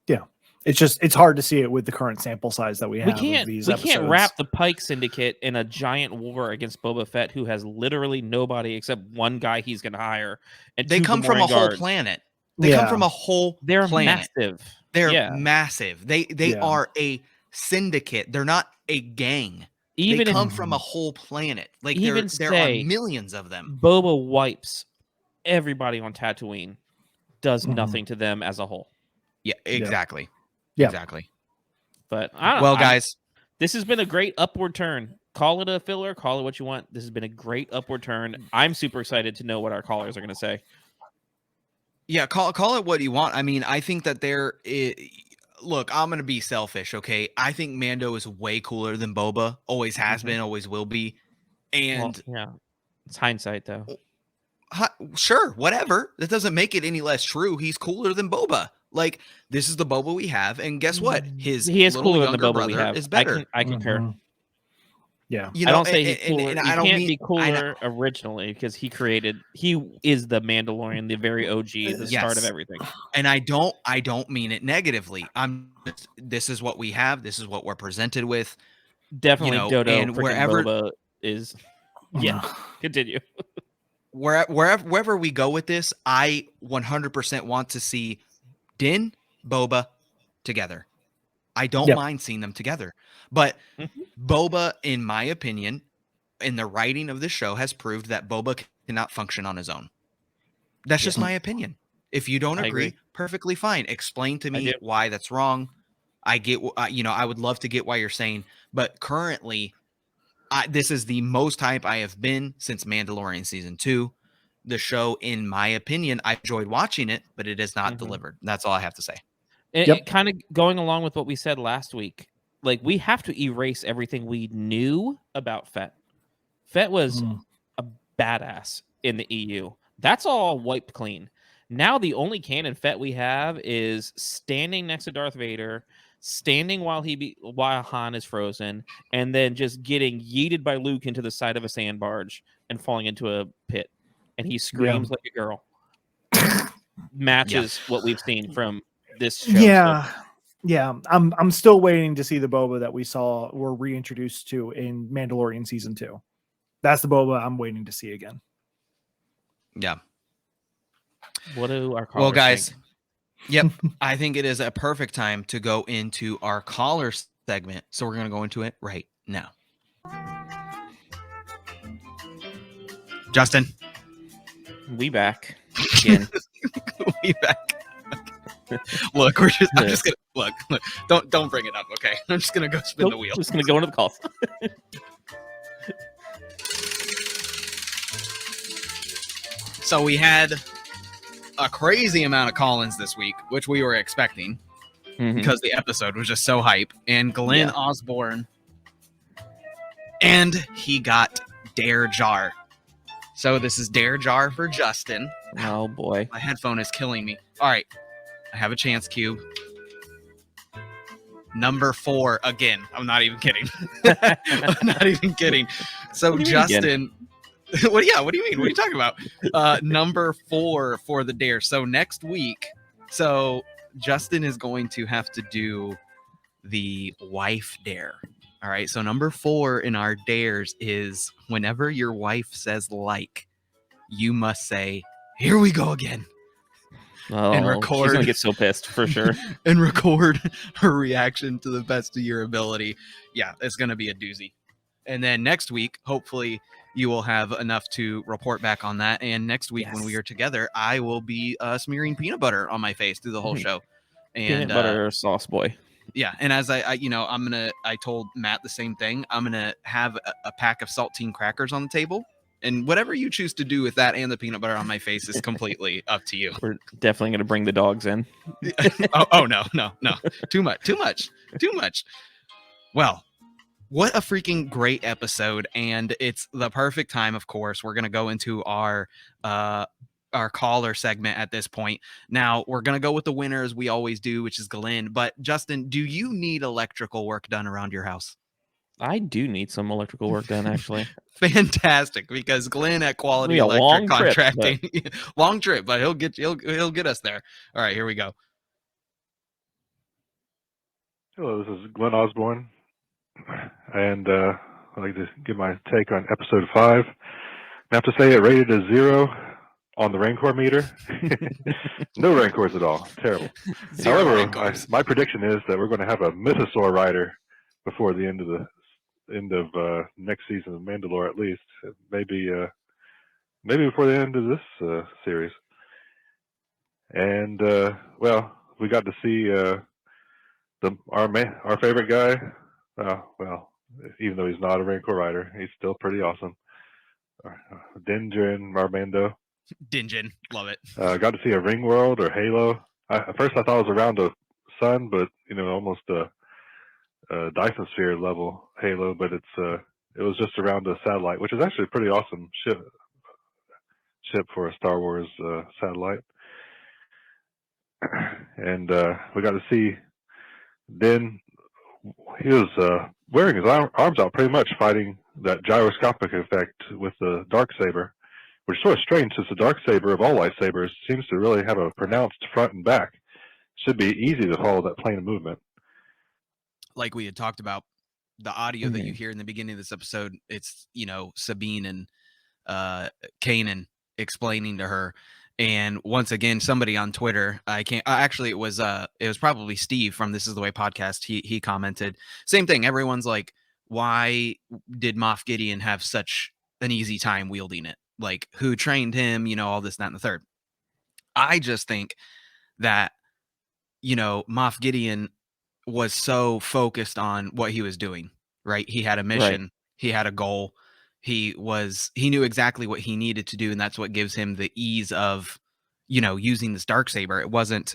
Yeah. It's hard to see it with the current sample size that we have. We of these can't episodes. wrap the Pike Syndicate in a giant war against Boba Fett, who has literally nobody except one guy he's going to hire. And They 2 come from a Gamorrean whole guards. planet. They come from a whole They're planet. massive. They're massive. They are a syndicate. They're not a gang. Even they come if from a whole planet. Like even there are millions of them. Boba wipes everybody on Tatooine, does nothing to them as a whole. Yeah, exactly. Yeah. Exactly. But I don't well, know, guys, this has been a great upward turn. Call it a filler, call it what you want. This has been a great upward turn. I'm super excited to know what our callers are going to say. Yeah, call it what you want. I mean, I think that look, I'm going to be selfish, okay? I think Mando is way cooler than Boba. Always has been, always will be. And it's hindsight, though. Sure, whatever. That doesn't make it any less true. He's cooler than Boba. Like, this is the Boba we have, and guess what? He is cooler than the Boba we have. Is better. I concur. Yeah, you know, I don't say he's cooler. And he I don't can't mean, be cooler originally because he is the Mandalorian, the very OG, the start of everything. And I don't mean it negatively. This is what we have. This is what we're presented with. Definitely, Dodo and wherever Boba is. Yeah, continue. Wherever we go with this, I 100% want to see Din, Boba together. I don't mind seeing them together. But Boba, in my opinion, in the writing of this show, has proved that Boba cannot function on his own. That's just my opinion. If you don't agree, perfectly fine. Explain to me why that's wrong. I get, I would love to get why you're saying, but currently, this is the most hype I have been since Mandalorian season 2. The show, in my opinion, I enjoyed watching it, but it is not delivered. That's all I have to say. It kind of going along with what we said last week. Like, we have to erase everything we knew about Fett. Fett was a badass in the EU. That's all wiped clean. Now the only canon Fett we have is standing next to Darth Vader, standing while Han is frozen, and then just getting yeeted by Luke into the side of a sand barge and falling into a pit. And he screams like a girl. Matches what we've seen from this show. Yeah. I'm still waiting to see the Boba that we're reintroduced to in Mandalorian season 2. That's the Boba I'm waiting to see again. Yeah. What do our callers guys? think? Yep. I think it is a perfect time to go into our caller segment. So we're going to go into it right now. Justin. We back again. We back. Look, I'm just gonna look. Don't bring it up, okay? I'm just gonna go spin the wheel. Just gonna go into the calls. So we had a crazy amount of call-ins this week, which we were expecting because the episode was just so hype. And Glenn Osborne, and he got Dare Jar. So this is Dare Jar for Justin. Oh boy, my headphone is killing me. All right, I have a chance, Cube. Number 4 again. I'm not even kidding. I'm not even kidding. So Justin, what do you mean? What are you talking about? Number 4 for the dare. So next week, Justin is going to have to do the wife dare. All right. So number 4 in our dares is whenever your wife says like, you must say, "Here we go again." And record. She's gonna get so pissed for sure. And record her reaction to the best of your ability. Yeah, it's gonna be a doozy. And then next week, hopefully, you will have enough to report back on that. And next week, when we are together, I will be smearing peanut butter on my face through the whole show. And peanut butter sauce boy. Yeah, and as I told Matt the same thing. I'm gonna have a pack of saltine crackers on the table. And whatever you choose to do with that and the peanut butter on my face is completely up to you. We're definitely going to bring the dogs in. oh, no. Too much. Well, what a freaking great episode. And it's the perfect time, of course. We're going to go into our caller segment at this point. Now, we're going to go with the winner as we always do, which is Glenn. But Justin, do you need electrical work done around your house? I do need some electrical work done, actually. Fantastic, because Glenn at Quality Electric Contracting, long trip, but he'll get us there. All right, here we go. Hello, this is Glenn Osborne, and I'd like to give my take on episode 5. I have to say it rated a 0 on the Rancor meter. No Rancors at all. Terrible. However, my prediction is that we're going to have a Mythosaur rider before the end of next season of Mandalore, at least. Maybe before the end of this series. And we got to see our favorite guy. Even though he's not a Rancor rider, he's still pretty awesome. Din Armando. Dinjin, love it. Got to see a Ring World or Halo. At first I thought it was around the sun, but almost a Dyson Sphere level Halo, but it was just around a satellite, which is actually a pretty awesome ship for a Star Wars satellite. And we got to see Din. He was wearing his arms out pretty much, fighting that gyroscopic effect with the Darksaber, which is sort of strange since the Darksaber of all lightsabers seems to really have a pronounced front and back. Should be easy to follow that plane of movement. Like we had talked about, the audio that you hear in the beginning of this episode, it's Sabine and Kanan explaining to her, And once again, somebody on Twitter, I can't actually it was probably Steve from This Is the Way podcast. He commented same thing. Everyone's like, why did Moff Gideon have such an easy time wielding it? Like, who trained him? All this, that, and the third. I just think that Moff Gideon was so focused on what he was doing. Right? He had a mission. He had a goal. He knew exactly what he needed to do, and that's what gives him the ease of using this darksaber. It wasn't,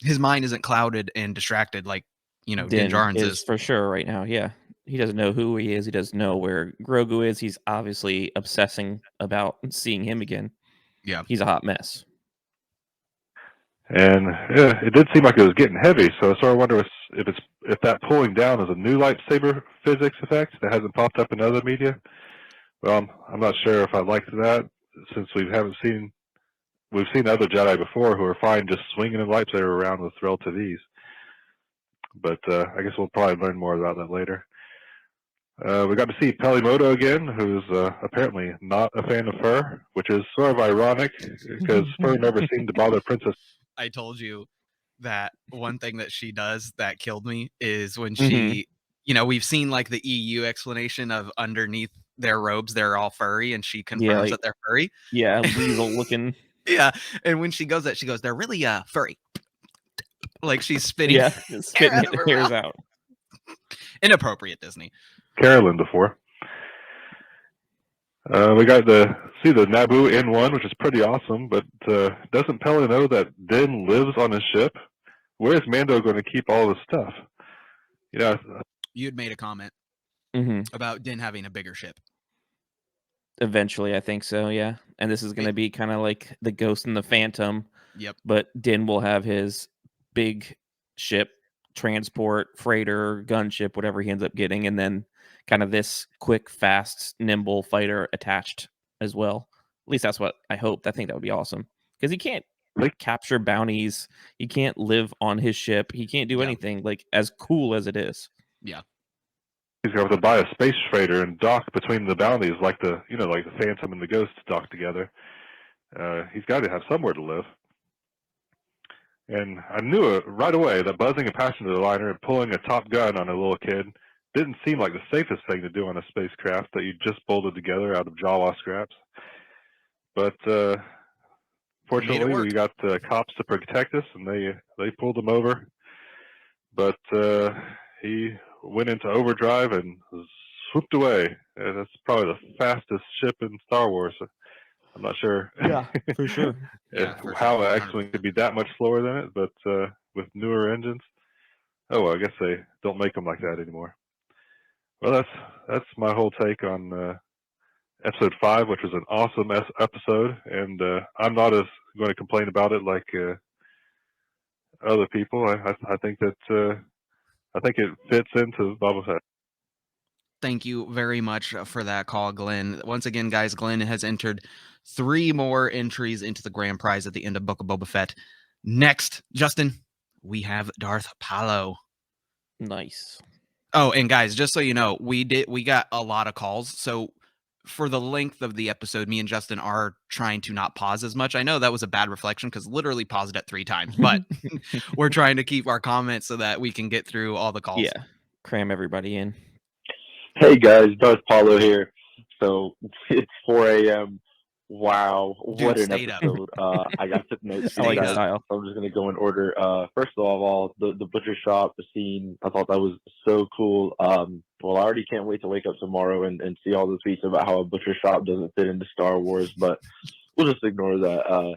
his mind isn't clouded and distracted like Din Djarin's is for sure right now. Yeah, he doesn't know who he is. He doesn't know where Grogu is. He's obviously obsessing about seeing him again. Yeah, he's a hot mess. And yeah, it did seem like it was getting heavy, so I sort of wonder if that pulling down is a new lightsaber physics effect that hasn't popped up in other media. Well, I'm not sure if I like that, since we've seen other Jedi before who are fine just swinging a lightsaber around with relative ease. But I guess we'll probably learn more about that later. We got to see Pelimoto again, who's apparently not a fan of fur, which is sort of ironic because fur never seemed to bother Princess. I told you that one thing that she does that killed me is when she, we've seen like the EU explanation of underneath their robes, they're all furry, and she confirms that they're furry. Yeah, weasel looking. Yeah, and when she goes, they're really furry. Like she's spitting, spitting hairs out. Inappropriate, Disney. Carolyn before. We got to see the Naboo N1, which is pretty awesome, but doesn't Peli know that Din lives on his ship? Where's Mando going to keep all this stuff? You had made a comment about Din having a bigger ship. Eventually, I think so, yeah. And this is going to be kind of like the Ghost and the Phantom. Yep. But Din will have his big ship, transport, freighter, gunship, whatever he ends up getting, and then kind of this quick, fast, nimble fighter attached as well. At least that's what I hope. I think that would be awesome. Because he can't capture bounties. He can't live on his ship. He can't do anything like as cool as it is. Yeah. He's going to have to buy a space freighter and dock between the bounties like the Phantom and the Ghost dock together. He's got to have somewhere to live. And I knew it right away that buzzing a passenger liner and pulling a Top Gun on a little kid didn't seem like the safest thing to do on a spacecraft that you just bolted together out of Jawa scraps. But fortunately, we got the cops to protect us, and they pulled him over. But he went into overdrive and swooped away. That's probably the fastest ship in Star Wars. I'm not sure. Yeah, for sure. How an X-Wing could be that much slower than it, but with newer engines. Oh, well, I guess they don't make them like that anymore. Well, that's my whole take on episode 5, which was an awesome episode, and I'm not as going to complain about it like other people. I think that I think it fits into Boba Fett. Thank you very much for that call, Glenn. Once again, guys, Glenn has entered 3 more entries into the grand prize at the end of Book of Boba Fett. Next, Justin, we have Darth Palo. Nice. Oh, and guys, just so you know, we got a lot of calls. So for the length of the episode, me and Justin are trying to not pause as much. I know that was a bad reflection because literally paused it 3 times, but we're trying to keep our comments so that we can get through all the calls. Yeah, cram everybody in. Hey guys, Darth Paulo here. So it's 4 a.m. Wow, Dude, what an episode. I got took notes. I like that style. I'm just going to go in order. First of all, the butcher shop, the scene, I thought that was so cool. Well, I already can't wait to wake up tomorrow and see all the tweets about how a butcher shop doesn't fit into Star Wars, but we'll just ignore that.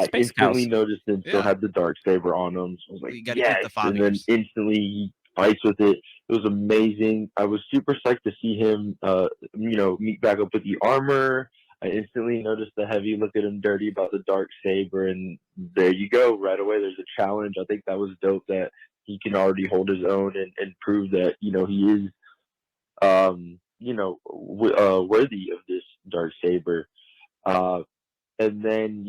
I instantly noticed and still had the darksaber on him. So I was like, yes, and then instantly he fights with it. It was amazing. I was super psyched to see him, meet back up with the armor. I instantly noticed the heavy look at him dirty about the darksaber, and there you go. Right away, there's a challenge. I think that was dope that he can already hold his own and prove that, he is, worthy of this darksaber. And then,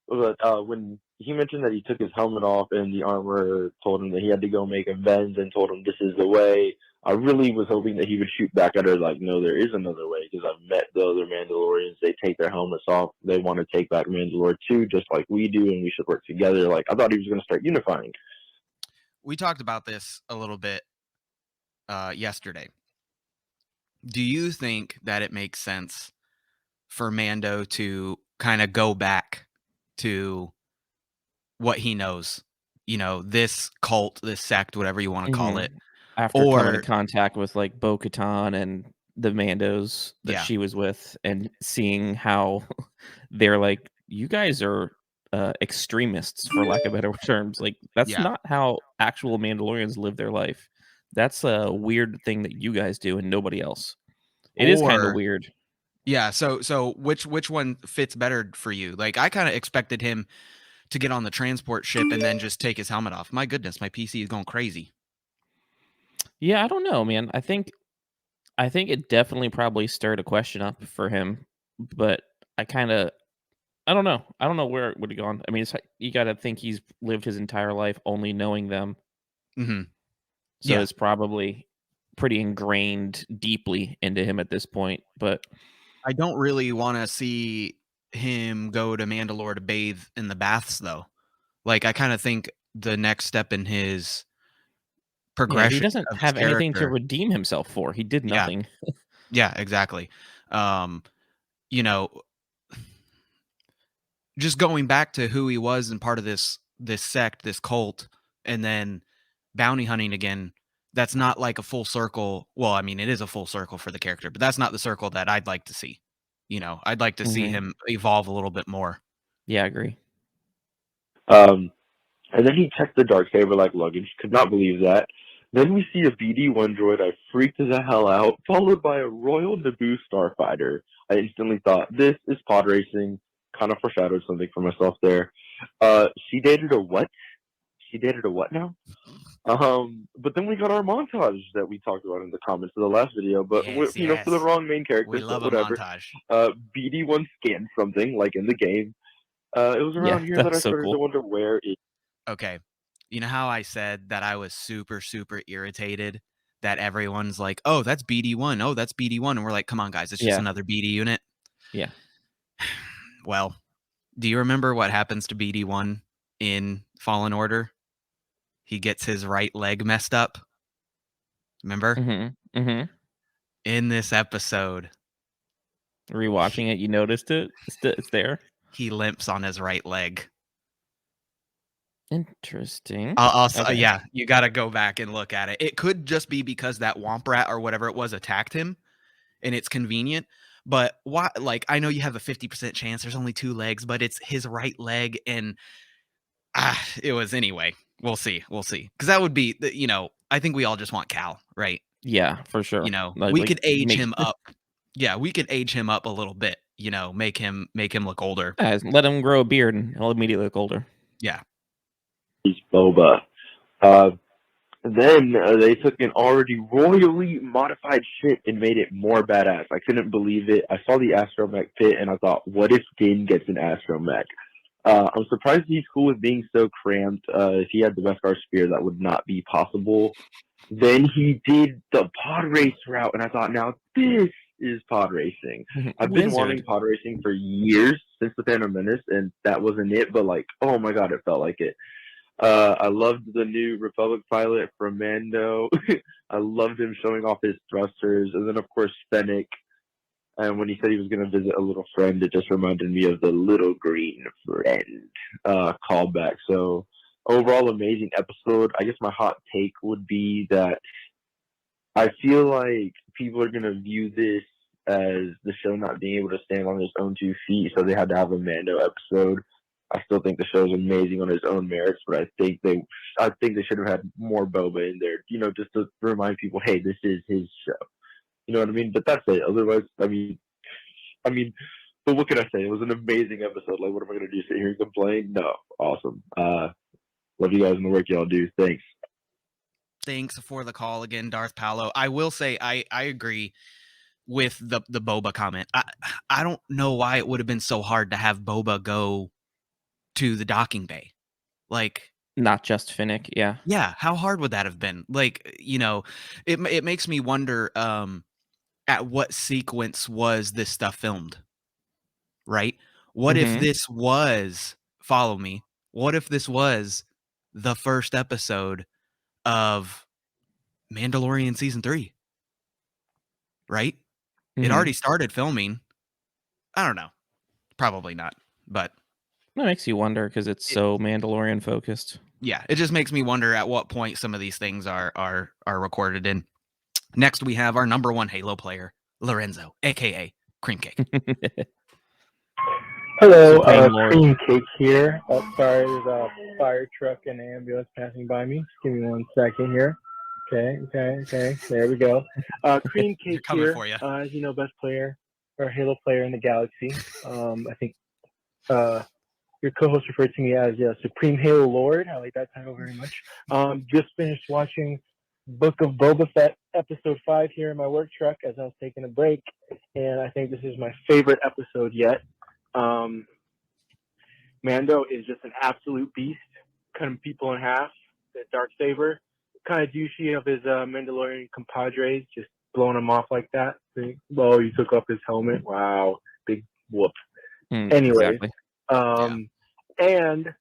when he mentioned that he took his helmet off and the armor told him that he had to go make amends and told him this is the way. I really was hoping that he would shoot back at her like, no, there is another way, because I've met the other Mandalorians. They take their helmets off. They want to take back Mandalore too, just like we do, and we should work together. Like, I thought he was going to start unifying. We talked about this a little bit yesterday. Do you think that it makes sense for Mando to kind of go back to what he knows? You know, this cult, this sect, whatever you want to call it. After coming in contact with like Bo-Katan and the Mandos that Yeah. she was with, and seeing how they're like, you guys are extremists, for lack of better terms. Like, that's Yeah. not how actual Mandalorians live their life. That's a weird thing that you guys do and nobody else. It is kind of weird. Yeah. So which one fits better for you? Like, I kind of expected him to get on the transport ship and then just take his helmet off. My goodness, my PC is going crazy. Yeah, I don't know, man. I think it definitely probably stirred a question up for him, but I don't know. I don't know where it would have gone. I mean, you got to think he's lived his entire life only knowing them. Mm-hmm. So it's probably pretty ingrained deeply into him at this point. But I don't really want to see him go to Mandalore to bathe in the baths, though. Like, I kind of think the next step in his progression, he doesn't of his have anything to character- redeem himself for. He did nothing. Yeah, exactly. You know, just going back to who he was and part of this sect, this cult, and then bounty hunting again, that's not like a full circle. Well, I mean, it is a full circle for the character, but that's not the circle that I'd like to see. You know, I'd like to see him evolve a little bit more. Yeah, I agree. And then he checked the Darksaber like luggage. Could not believe that. Then we see a BD-1 droid. I freaked the hell out, followed by a Royal Naboo starfighter. I instantly thought, this is pod racing. Kind of foreshadowed something for myself there. She dated a what? She dated a what now? But then we got our montage that we talked about in the comments of the last video. But you know, for the wrong main character, We love whatever. a montage. BD-1 scanned something like in the game. It was around here that I started to wonder where it. Okay. You know how I said that I was super, super irritated that everyone's like, oh, that's BD-1. Oh, that's BD-1. And we're like, come on, guys, it's just another BD unit. Yeah. Well, do you remember what happens to BD-1 in Fallen Order? He gets his right leg messed up. Remember? Mm-hmm. Mm-hmm. In this episode. Rewatching it, you noticed it? It's there. He limps on his right leg. Interesting. Okay. Yeah, you got to go back and look at it. It could just be because that womp rat or whatever it was attacked him, and it's convenient. But why? Like, I know you have a 50% chance. There's only 2 legs, but it's his right leg, and it was anyway. We'll see. Because that would be, you know, I think we all just want Cal, right? Yeah, for sure. You know, we could age him up. Yeah, we could age him up a little bit. You know, make him look older. Let him grow a beard, and he'll immediately look older. Yeah. He's Boba. Then they took an already royally modified ship and made it more badass. I couldn't believe it. I saw the astromech pit and I thought, what if Din gets an astromech? I'm surprised he's cool with being so cramped. If he had the Beskar spear, that would not be possible. Then he did the pod race route, and I thought, now this is pod racing. I've been wanting pod racing for years, since the Phantom Menace, and that wasn't it, but like, oh my god, it felt like it. I loved the new Republic pilot from Mando. I loved him showing off his thrusters. And then, of course, Fennec. And when he said he was going to visit a little friend, it just reminded me of the little green friend callback. So, overall, amazing episode. I guess my hot take would be that I feel like people are going to view this as the show not being able to stand on its own 2 feet, so they had to have a Mando episode. I still think the show is amazing on its own merits, but I think they should have had more Boba in there, you know, just to remind people, hey, this is his show. You know what I mean? But that's it. Otherwise, I mean, but what can I say? It was an amazing episode. Like, what am I going to do? Sit here and complain? No. Awesome. Love you guys and the work y'all do. Thanks. Thanks for the call again, Darth Paolo. I will say I agree with the Boba comment. I don't know why it would have been so hard to have Boba go to the docking bay. Like, Not just Finnick, yeah. yeah, how hard would that have been? Like, it makes me wonder at what sequence was this stuff filmed, right? What if this was, follow me, what if this was the first episode of Mandalorian season 3, right? It already started filming. I don't know. Probably not, but That makes you wonder because it's so Mandalorian focused. yeah, it just makes me wonder at what point some of these things are recorded in. Next, we have our number one Halo player, Lorenzo, aka Cream Cake. Hello, Supreme Lord. Cream Cake here. Oh, sorry, there's a fire truck and an ambulance passing by me. Just give me 1 second here. Okay. There we go. Cream Cake coming here. for you. As you know, best player or Halo player in the galaxy. I think your co-host referred to me as Supreme Halo Lord. I like that title very much. Just finished watching Book of Boba Fett episode 5 here in my work truck as I was taking a break, and I think this is my favorite episode yet. Mando is just an absolute beast, cutting people in half. The Darksaber, kind of douchey of his Mandalorian compadres, just blowing them off like that. Oh, you took off his helmet. Wow, big whoop. Anyways, exactly. And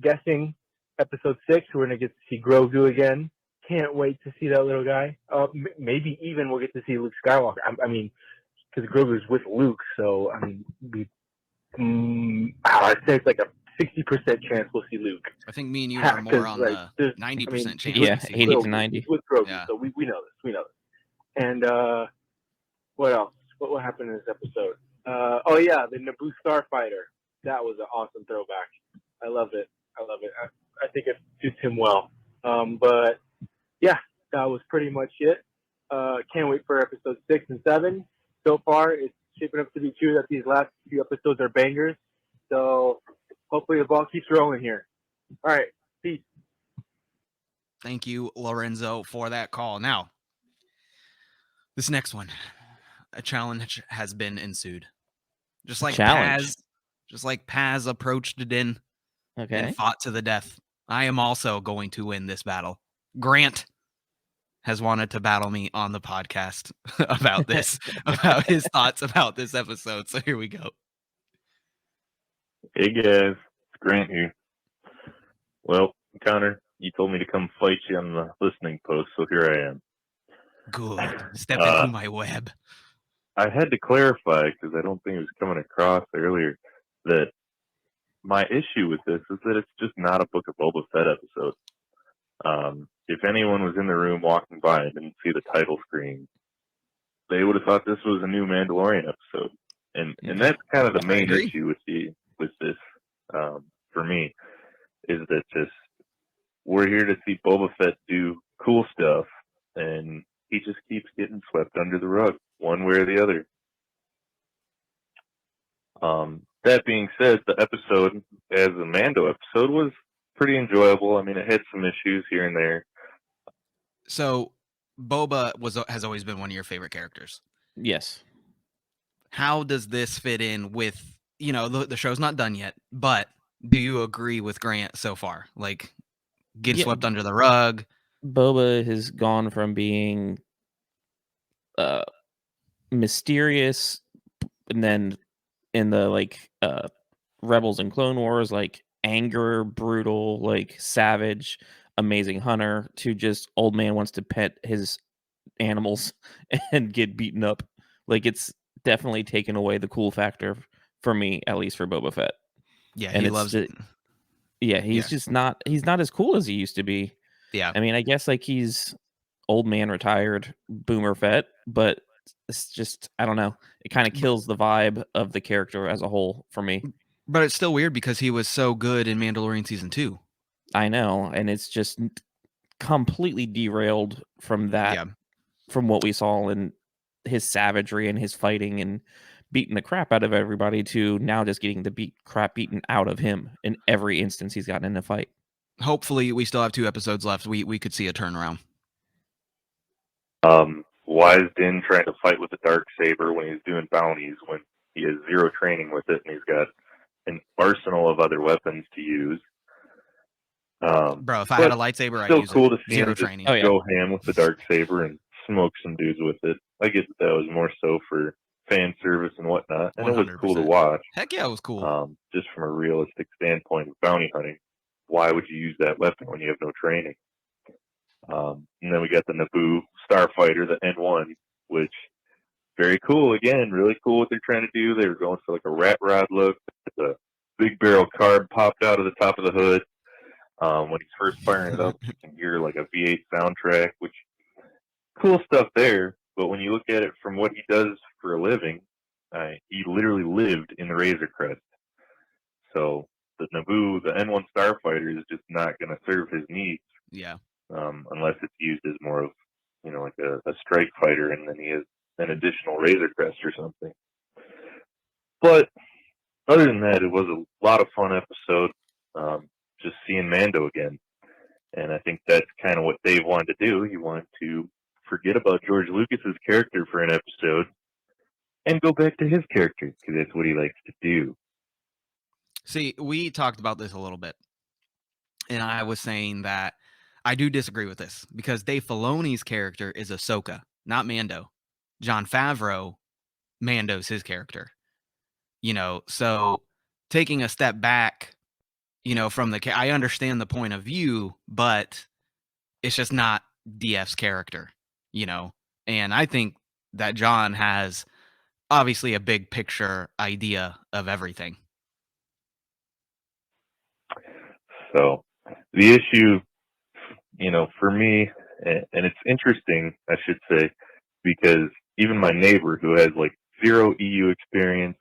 guessing episode 6, we're gonna get to see Grogu again. Can't wait to see that little guy. Maybe even we'll get to see Luke Skywalker. I mean, because Grogu's with Luke, so I mean, I'd say it's like a 60% chance we'll see Luke. I think me and you are more on the 90% chance. Yeah, to see 80 Grogu. to 90. With Grogu, Yeah. so we know this. And what else? What happened in this episode? Oh yeah, the Naboo Starfighter. That was an awesome throwback. I love it. I think it suits him well. But yeah, that was pretty much it. Can't wait for episodes 6 and 7. So far, it's shaping up to be true that these last few episodes are bangers. So hopefully the ball keeps rolling here. All right, peace. Thank you, Lorenzo, for that call. Now, this next one, a challenge has been ensued. Just like Paz approached it in and fought to the death. I am also going to win this battle. Grant has wanted to battle me on the podcast about this, about his thoughts about this episode. So here we go. Hey guys, it's Grant here. Well, Konnor, you told me to come fight you on the listening post, so here I am. Good. Step into my web. I had to clarify, because I don't think it was coming across earlier, that my issue with this is that it's just not a Book of Boba Fett episode. If anyone was in the room walking by and didn't see the title screen, they would have thought this was a new Mandalorian episode. And that's kind of the main issue with this, for me, is that just we're here to see Boba Fett do cool stuff, and he just keeps getting swept under the rug, one way or the other. That being said, the episode, as a Mando episode, was pretty enjoyable. I mean, it had some issues here and there. So, Boba has always been one of your favorite characters. Yes. How does this fit in with, the show's not done yet, but do you agree with Grant so far? Like, getting swept under the rug? Boba has gone from being mysterious, and then in the Rebels and Clone Wars, like anger, brutal, like savage, amazing hunter, to just old man wants to pet his animals and get beaten up. Like, it's definitely taken away the cool factor for me, at least for Boba Fett. Yeah, and he loves it. Yeah, he's not as cool as he used to be. Yeah. I mean, I guess like he's old man retired Boomer Fett, but it's just, I don't know. It kind of kills the vibe of the character as a whole for me. But it's still weird because he was so good in Mandalorian season 2. I know, and it's just completely derailed from that, from what we saw in his savagery and his fighting and beating the crap out of everybody, to now just getting the crap beaten out of him in every instance he's gotten in a fight. Hopefully, we still have 2 episodes left. We could see a turnaround. Why is Din trying to fight with the Darksaber when he's doing bounties, when he has zero training with it and he's got an arsenal of other weapons to use? Bro, if I had a But lightsaber, I'd still use cool it. to see Zero him just training. Oh, yeah. go ham with the dark saber and smoke some dudes with it. I get that was more so for fan service and whatnot, and it was cool to 100%. watch. Heck yeah, it was cool. Just from a realistic standpoint of bounty hunting, why would you use that weapon when you have no training? And then we got the Naboo starfighter, the N1, which very cool. Again, really cool what they're trying to do. They were going for like a rat rod look. The big barrel carb popped out of the top of the hood. When he's first firing it up, you can hear like a V8 soundtrack, which cool stuff there. But when you look at it from what he does for a living, he literally lived in the Razor Crest. So the Naboo, the N1 starfighter, is just not going to serve his needs. Yeah. Unless it's used as more of, like a strike fighter, and then he has an additional Razor Crest or something. But other than that, it was a lot of fun episode. Just seeing Mando again. And I think that's kind of what Dave wanted to do. He wanted to forget about George Lucas's character for an episode and go back to his character, because that's what he likes to do. See, we talked about this a little bit, and I was saying that I do disagree with this, because Dave Filoni's character is Ahsoka, not Mando. Jon Favreau, Mando's his character. So taking a step back, from I understand the point of view, but it's just not DF's character, and I think that John has obviously a big picture idea of everything. So the issue, for me, and it's interesting, I should say, because even my neighbor, who has like zero EU experience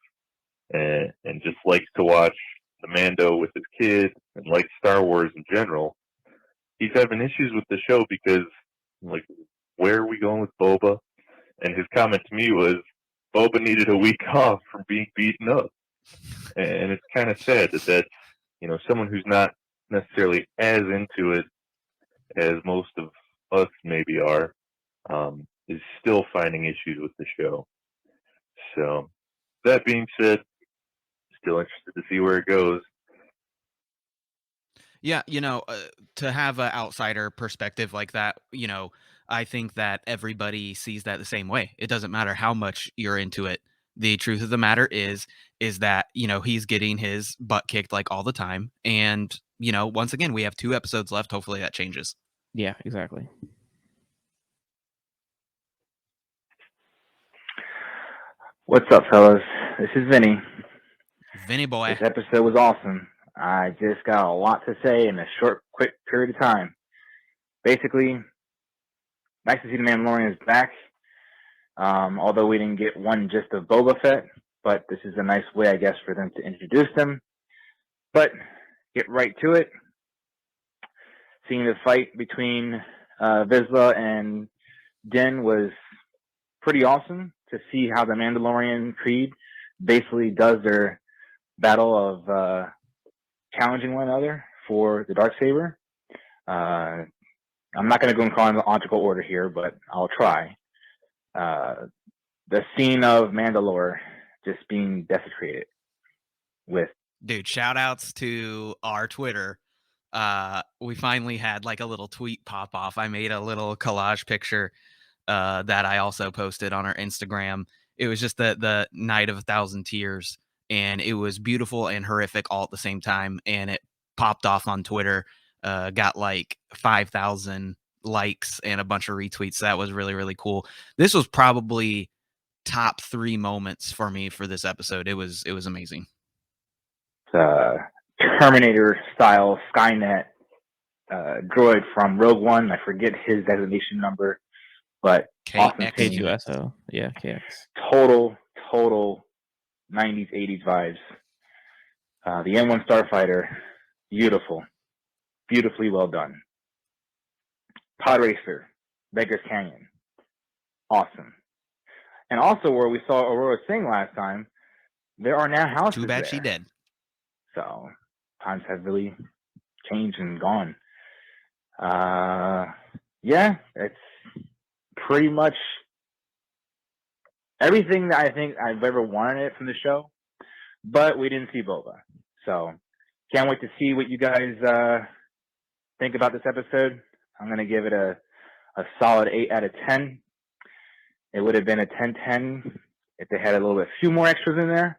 and just likes to watch the Mando with his kid and likes Star Wars in general, he's having issues with the show because, like, where are we going with Boba? And his comment to me was, Boba needed a week off from being beaten up. And it's kind of sad that someone who's not necessarily as into it as most of us maybe are, is still finding issues with the show. So, that being said, still interested to see where it goes. Yeah, to have an outsider perspective like that, I think that everybody sees that the same way. It doesn't matter how much you're into it. The truth of the matter is that, he's getting his butt kicked like all the time. And, once again, we have 2 episodes left. Hopefully that changes. Yeah, exactly. What's up, fellas? This is Vinny. Vinny boy. This episode was awesome. I just got a lot to say in a short, quick period of time. Basically, nice to see the Mandalorian is back. Although we didn't get one just of Boba Fett, but this is a nice way, I guess, for them to introduce them. But get right to it. Seeing the fight between Vizsla and Din was pretty awesome to see how the Mandalorian Creed basically does their battle of challenging one another for the Darksaber. I'm not going to go in chronological order here, but I'll try. The scene of Mandalore just being desecrated with... Dude, shout outs to our Twitter. We finally had like a little tweet pop off. I made a little collage picture that I also posted on our Instagram. It was just the Night of 1,000 Tears, and it was beautiful and horrific all at the same time. And it popped off on Twitter, got like 5,000 likes and a bunch of retweets. So that was really, really cool. This was probably top 3 moments for me for this episode. It was amazing. Terminator style Skynet droid from Rogue One. I forget his designation number, but awesome scene. K2SO. Yeah, KX. Total 90s, 80s vibes. The N1 Starfighter, beautifully well done. Pod Racer, Beggar's Canyon, awesome. And also, where we saw Aurora Singh last time, there are now houses. Too bad there. she did. So times have really changed and gone. Yeah, it's pretty much everything that I think I've ever wanted it from the show, but we didn't see Boba. So can't wait to see what you guys think about this episode, I'm going to give it a solid 8 out of 10. It would have been a 10-10 if they had a few more extras in there.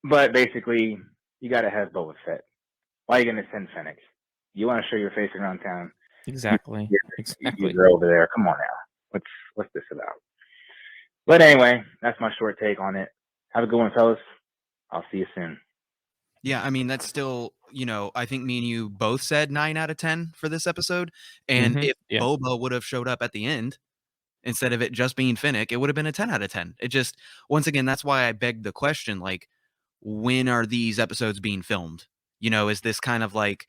But basically, you got to have Boba Fett. Why are you going to send Fennec? You want to show your face around town? Exactly. You're over there. Come on now. What's this about? But anyway, that's my short take on it. Have a good one, fellas. I'll see you soon. Yeah, I mean, that's still, I think me and you both said 9 out of 10 for this episode. And if Boba would have showed up at the end, instead of it just being Finnick, it would have been a 10 out of 10. It just, once again, that's why I begged the question, like, when are these episodes being filmed? Is this kind of like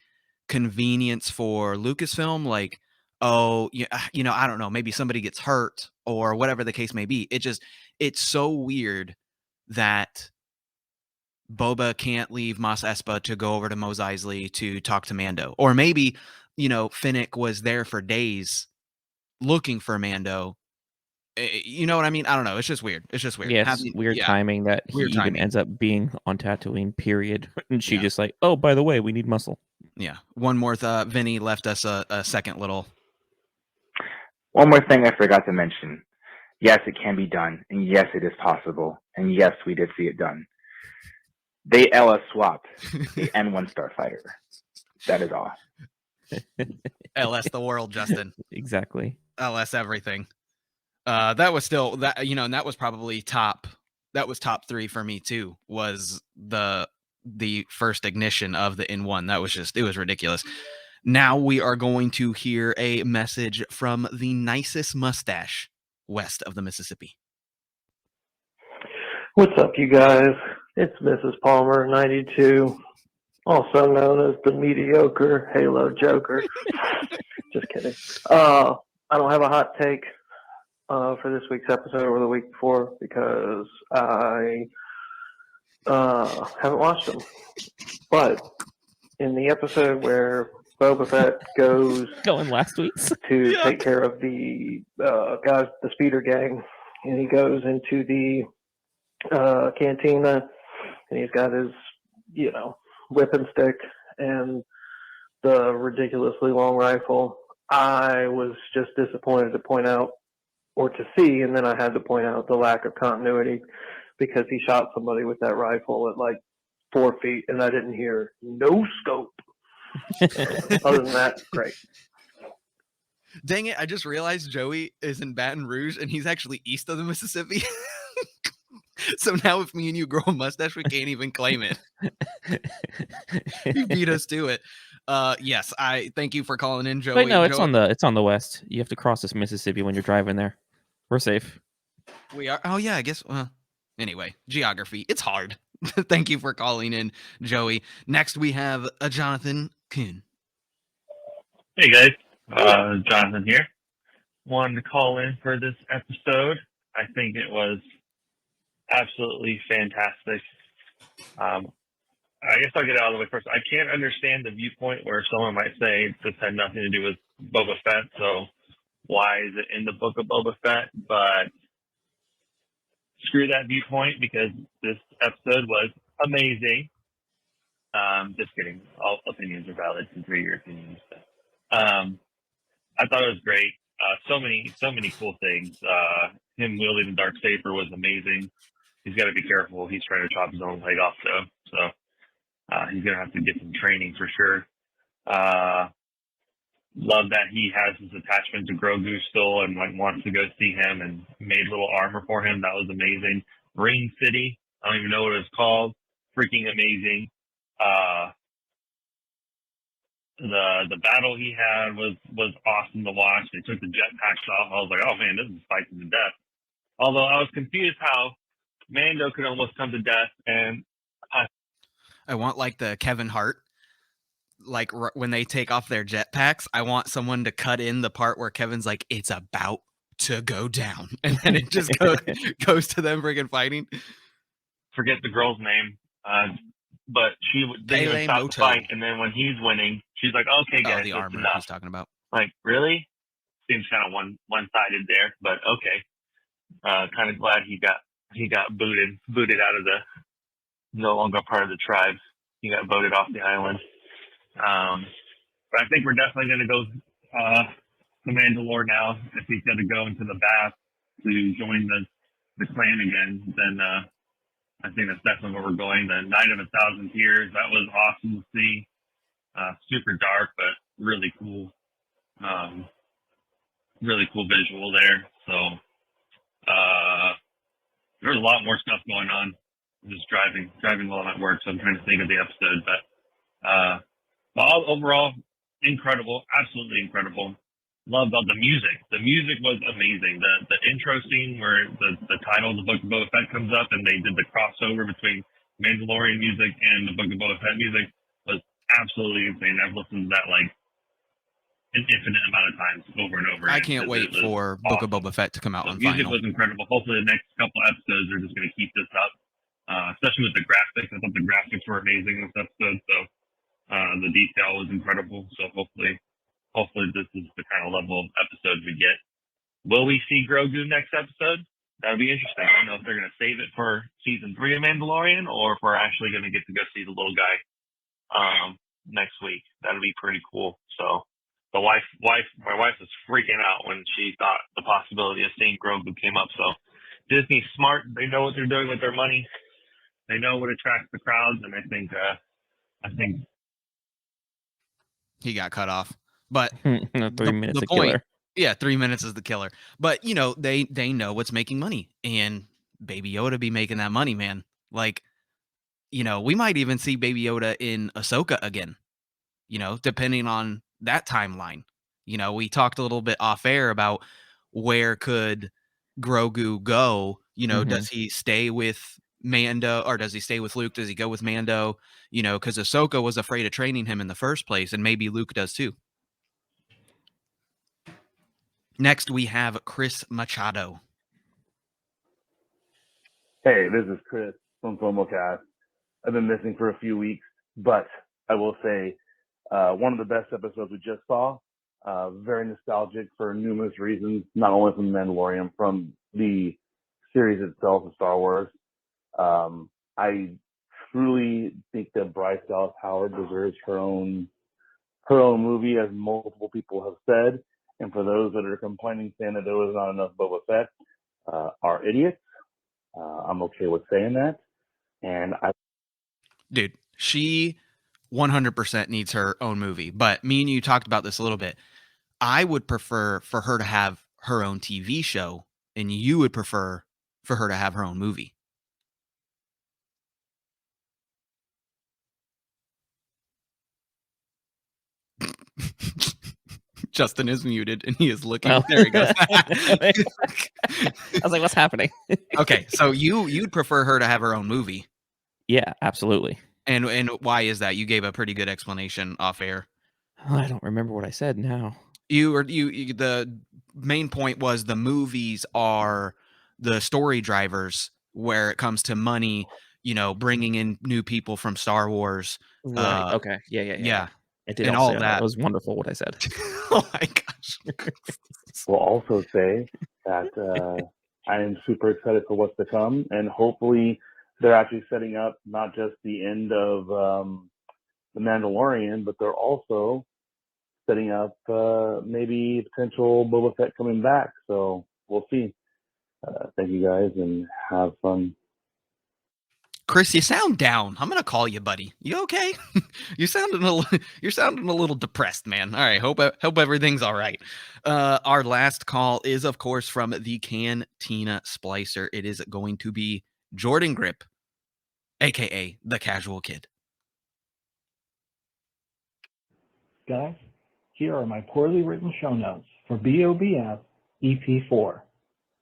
convenience for Lucasfilm? Like, oh, I don't know, maybe somebody gets hurt or whatever the case may be. It's so weird that Boba can't leave Mos Espa to go over to Mos Eisley to talk to Mando. Or maybe, Finnick was there for days looking for Mando. You know what I mean? I don't know. It's just weird. Yeah, it's weird timing that he even ends up being on Tatooine, period. And she just like, oh, by the way, we need muscle. Yeah. One more thought. Vinny left us a second little. One more thing I forgot to mention. Yes, it can be done. And yes, it is possible. And yes, we did see it done. They LS swapped the N1 Starfighter. That is all. LS the world, Justin. Exactly. LS everything. That was still that, and that was probably top 3 for me too, was the first ignition of the N1. That was it was ridiculous. Now we are going to hear a message from the nicest mustache west of the Mississippi. What's up, you guys? It's Mrs. Palmer, 92, also known as the mediocre Halo Joker. Just kidding. I don't have a hot take for this week's episode or the week before because I haven't watched them. But in the episode where Boba Fett goes going last week's to take care of the guys, the speeder gang, and he goes into the cantina, and he's got his, whipping stick and the ridiculously long rifle. I was just disappointed to point out, or to see, and then I had to point out the lack of continuity because he shot somebody with that rifle at like 4 feet, and I didn't hear no scope. Other than that, great. Dang it, I just realized Joey is in Baton Rouge, and he's actually east of the Mississippi. So now if me and you grow a mustache, we can't even claim it. You beat us to it. Yes, I thank you for calling in, Joey. Wait, no, it's on the west. You have to cross this Mississippi when you're driving there. We're safe. We are. Oh yeah, I guess. Anyway, geography. It's hard. Thank you for calling in, Joey. Next we have Jonathan Kuhn. Hey guys, Jonathan here. Wanted to call in for this episode. I think it was absolutely fantastic. I guess I'll get it out of the way first. I can't understand the viewpoint where someone might say this had nothing to do with Boba Fett, so why is it in the Book of Boba Fett? But screw that viewpoint because this episode was amazing. Just kidding. All opinions are valid. Consider your opinions. I thought it was great. So many cool things. Him wielding the Darksaber was amazing. He's got to be careful. He's trying to chop his own leg off, though. So he's going to have to get some training for sure. Love that he has his attachment to Grogu still and wants to go see him and made little armor for him. That was amazing. Ring City. I don't even know what it's called. Freaking amazing. The battle he had was awesome to watch. They took the jetpacks off. I was like, oh man, this is fighting to death. Although I was confused how Mando could almost come to death, and I want like the Kevin Hart, like when they take off their jetpacks. I want someone to cut in the part where Kevin's like, "It's about to go down," and then it just goes to them freaking fighting. Forget the girl's name, but they would stop the fight, and then when he's winning, she's like, "Okay, guys, the that's armor enough." he's talking about. Like, really? Seems kind of one-sided there, but okay. Kind of glad he got booted out of the no longer part of the tribe. He got voted off the island. But I think we're definitely going to go to Mandalore now. If he's going to go into the bath to join the clan again, then I think that's definitely where we're going. The Night of 1,000 Tears, that was awesome to see. Super dark, but really cool. Really cool visual there. So there's a lot more stuff going on. I'm just driving while I'm at work, so I'm trying to think of the episode. But overall, incredible, absolutely incredible. Loved all the music. The music was amazing. The intro scene where the title of the Book of Boba Fett comes up and they did the crossover between Mandalorian music and the Book of Boba Fett music was absolutely insane. I've listened to that like an infinite amount of times over and over again. I can't wait for Book of Boba Fett to come out on music vinyl. was incredible. Hopefully the next couple episodes are just going to keep this up, especially with the graphics. I thought the graphics were amazing in this episode, so the detail was incredible. So hopefully this is the kind of level of episode we get. Will we see Grogu next episode? That would be interesting. I don't know if they're going to save it for season 3 of Mandalorian or if we're actually going to get to go see the little guy next week. That would be pretty cool. So my wife was freaking out when she thought the possibility of seeing Grogu came up. So Disney's smart. They know what they're doing with their money. They know what attracts the crowds, and I think he got cut off. But 3 minutes the a point, killer. yeah, 3 minutes is the killer. But you know, they know what's making money, and Baby Yoda be making that money, man. Like, you know, we might even see Baby Yoda in Ahsoka again. You know, depending on that timeline. You know, we talked a little bit off air about where could Grogu go. You know, does he stay with Mando or does he stay with Luke? Does he go with Mando? You know, because Ahsoka was afraid of training him in the first place, and maybe Luke does too. Next, we have Chris Machado. Hey, this is Chris from FOMOcast. I've been missing for a few weeks, but I will say one of the best episodes we just saw. Very nostalgic for numerous reasons, not only from The Mandalorian, from the series itself of Star Wars. I truly think that Bryce Dallas Howard deserves her own movie, as multiple people have said. And for those that are complaining, saying that there was not enough Boba Fett, are idiots. I'm okay with saying that. And Dude, she 100% needs her own movie. But me and you talked about this a little bit. I would prefer for her to have her own TV show, and you would prefer for her to have her own movie. Justin is muted and he is looking. Oh. There he goes. I was like, what's happening? Okay, so you'd prefer her to have her own movie. Yeah, absolutely. And why is that? You gave a pretty good explanation off air. Oh, I don't remember what I said now. The main point was the movies are the story drivers where it comes to money, you know, bringing in new people from Star Wars. Right. Okay. Yeah. It did and all all that. that. It was wonderful what I said. Oh my gosh. will also say that I am super excited for what's to come, and hopefully they're actually setting up not just the end of The Mandalorian, but they're also setting up maybe potential Boba Fett coming back. So we'll see. Thank you guys, and have fun. Chris, you sound down. I'm gonna call you, buddy. You okay? You're sounding a little depressed, man. All right, hope everything's all right. Our last call is, of course, from the Cantina Splicer. It is going to be Jordan Grip, aka the Casual Kid. Guys, here are my poorly written show notes for BOBF EP4.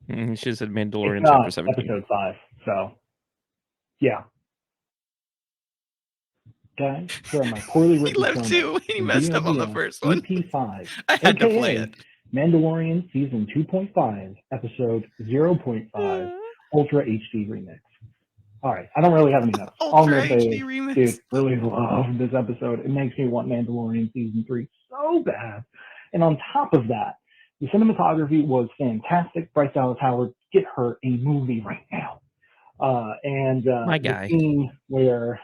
You should have said Mandalorian It's not Chapter 17. Episode 5, so yeah. Guys, here are my poorly written show notes. He left too. He messed up on the first one. EP5. I had to play it. Mandalorian Season 2.5, Episode 0.5, Ultra HD Remix. All right, I don't really have any notes. All I'm Ultra gonna say HD is, Remix. dude, really love this episode. It makes me want Mandalorian Season 3 so bad. And on top of that, the cinematography was fantastic. Bryce Dallas Howard, get her a movie right now. My The guy. scene where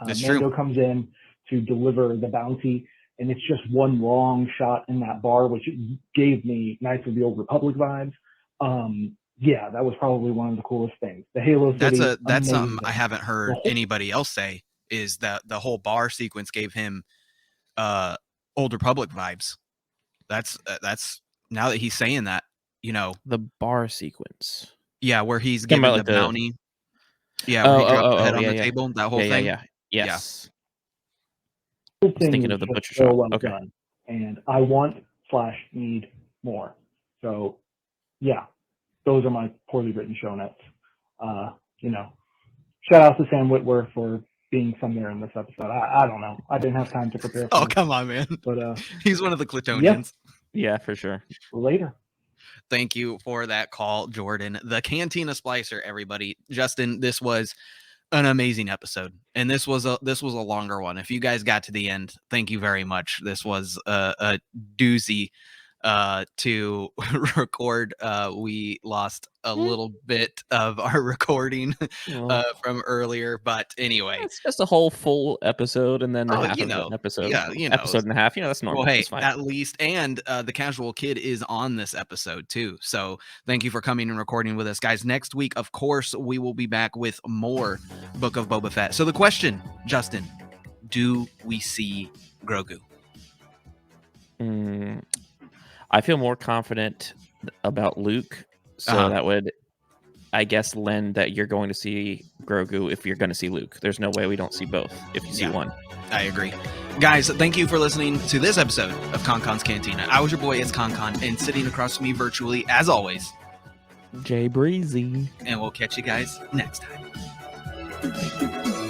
That's Mando true. comes in to deliver the bounty and it's just one long shot in that bar, which gave me Knights of the Old Republic vibes. Yeah, that was probably one of the coolest things. The Halo City, That's something amazing. I haven't heard anybody else say, is that the whole bar sequence gave him Old Republic vibes. That's now that he's saying that, you know, the bar sequence. Yeah, where he's giving the bounty. Yeah, where he dropped the head on the table. That whole thing. Yeah. Yes. The I was thing thinking was of the just butcher so shop. well Okay. done, and I want/need more. So, yeah, those are my poorly written show notes. You know, shout out to Sam Witwer for being somewhere in this episode. I don't know. I didn't have time to prepare. Oh, come on, man. But he's one of the Clitonians. Yeah, for sure. Later. Thank you for that call, Jordan. The Cantina Splicer, everybody. Justin, this was an amazing episode, and this was a longer one. If you guys got to the end, thank you very much. This was a doozy to record. We lost a little bit of our recording from earlier, but anyway, it's just a whole full episode, and then the half of an episode. Yeah, episode and a half. That's normal. Well, hey, It's fine. at least, and the Casual Kid is on this episode too. So thank you for coming and recording with us, guys. Next week, of course, we will be back with more Book of Boba Fett. So the question, Justin, do we see Grogu? I feel more confident about Luke, so that would, I guess, lend that you're going to see Grogu if you're going to see Luke. There's no way we don't see both if you see one. I agree. Guys, thank you for listening to this episode of Konkon's Cantina. I was your boy, it's Konkon, and sitting across from me virtually, as always, Jay Breezy. And we'll catch you guys next time.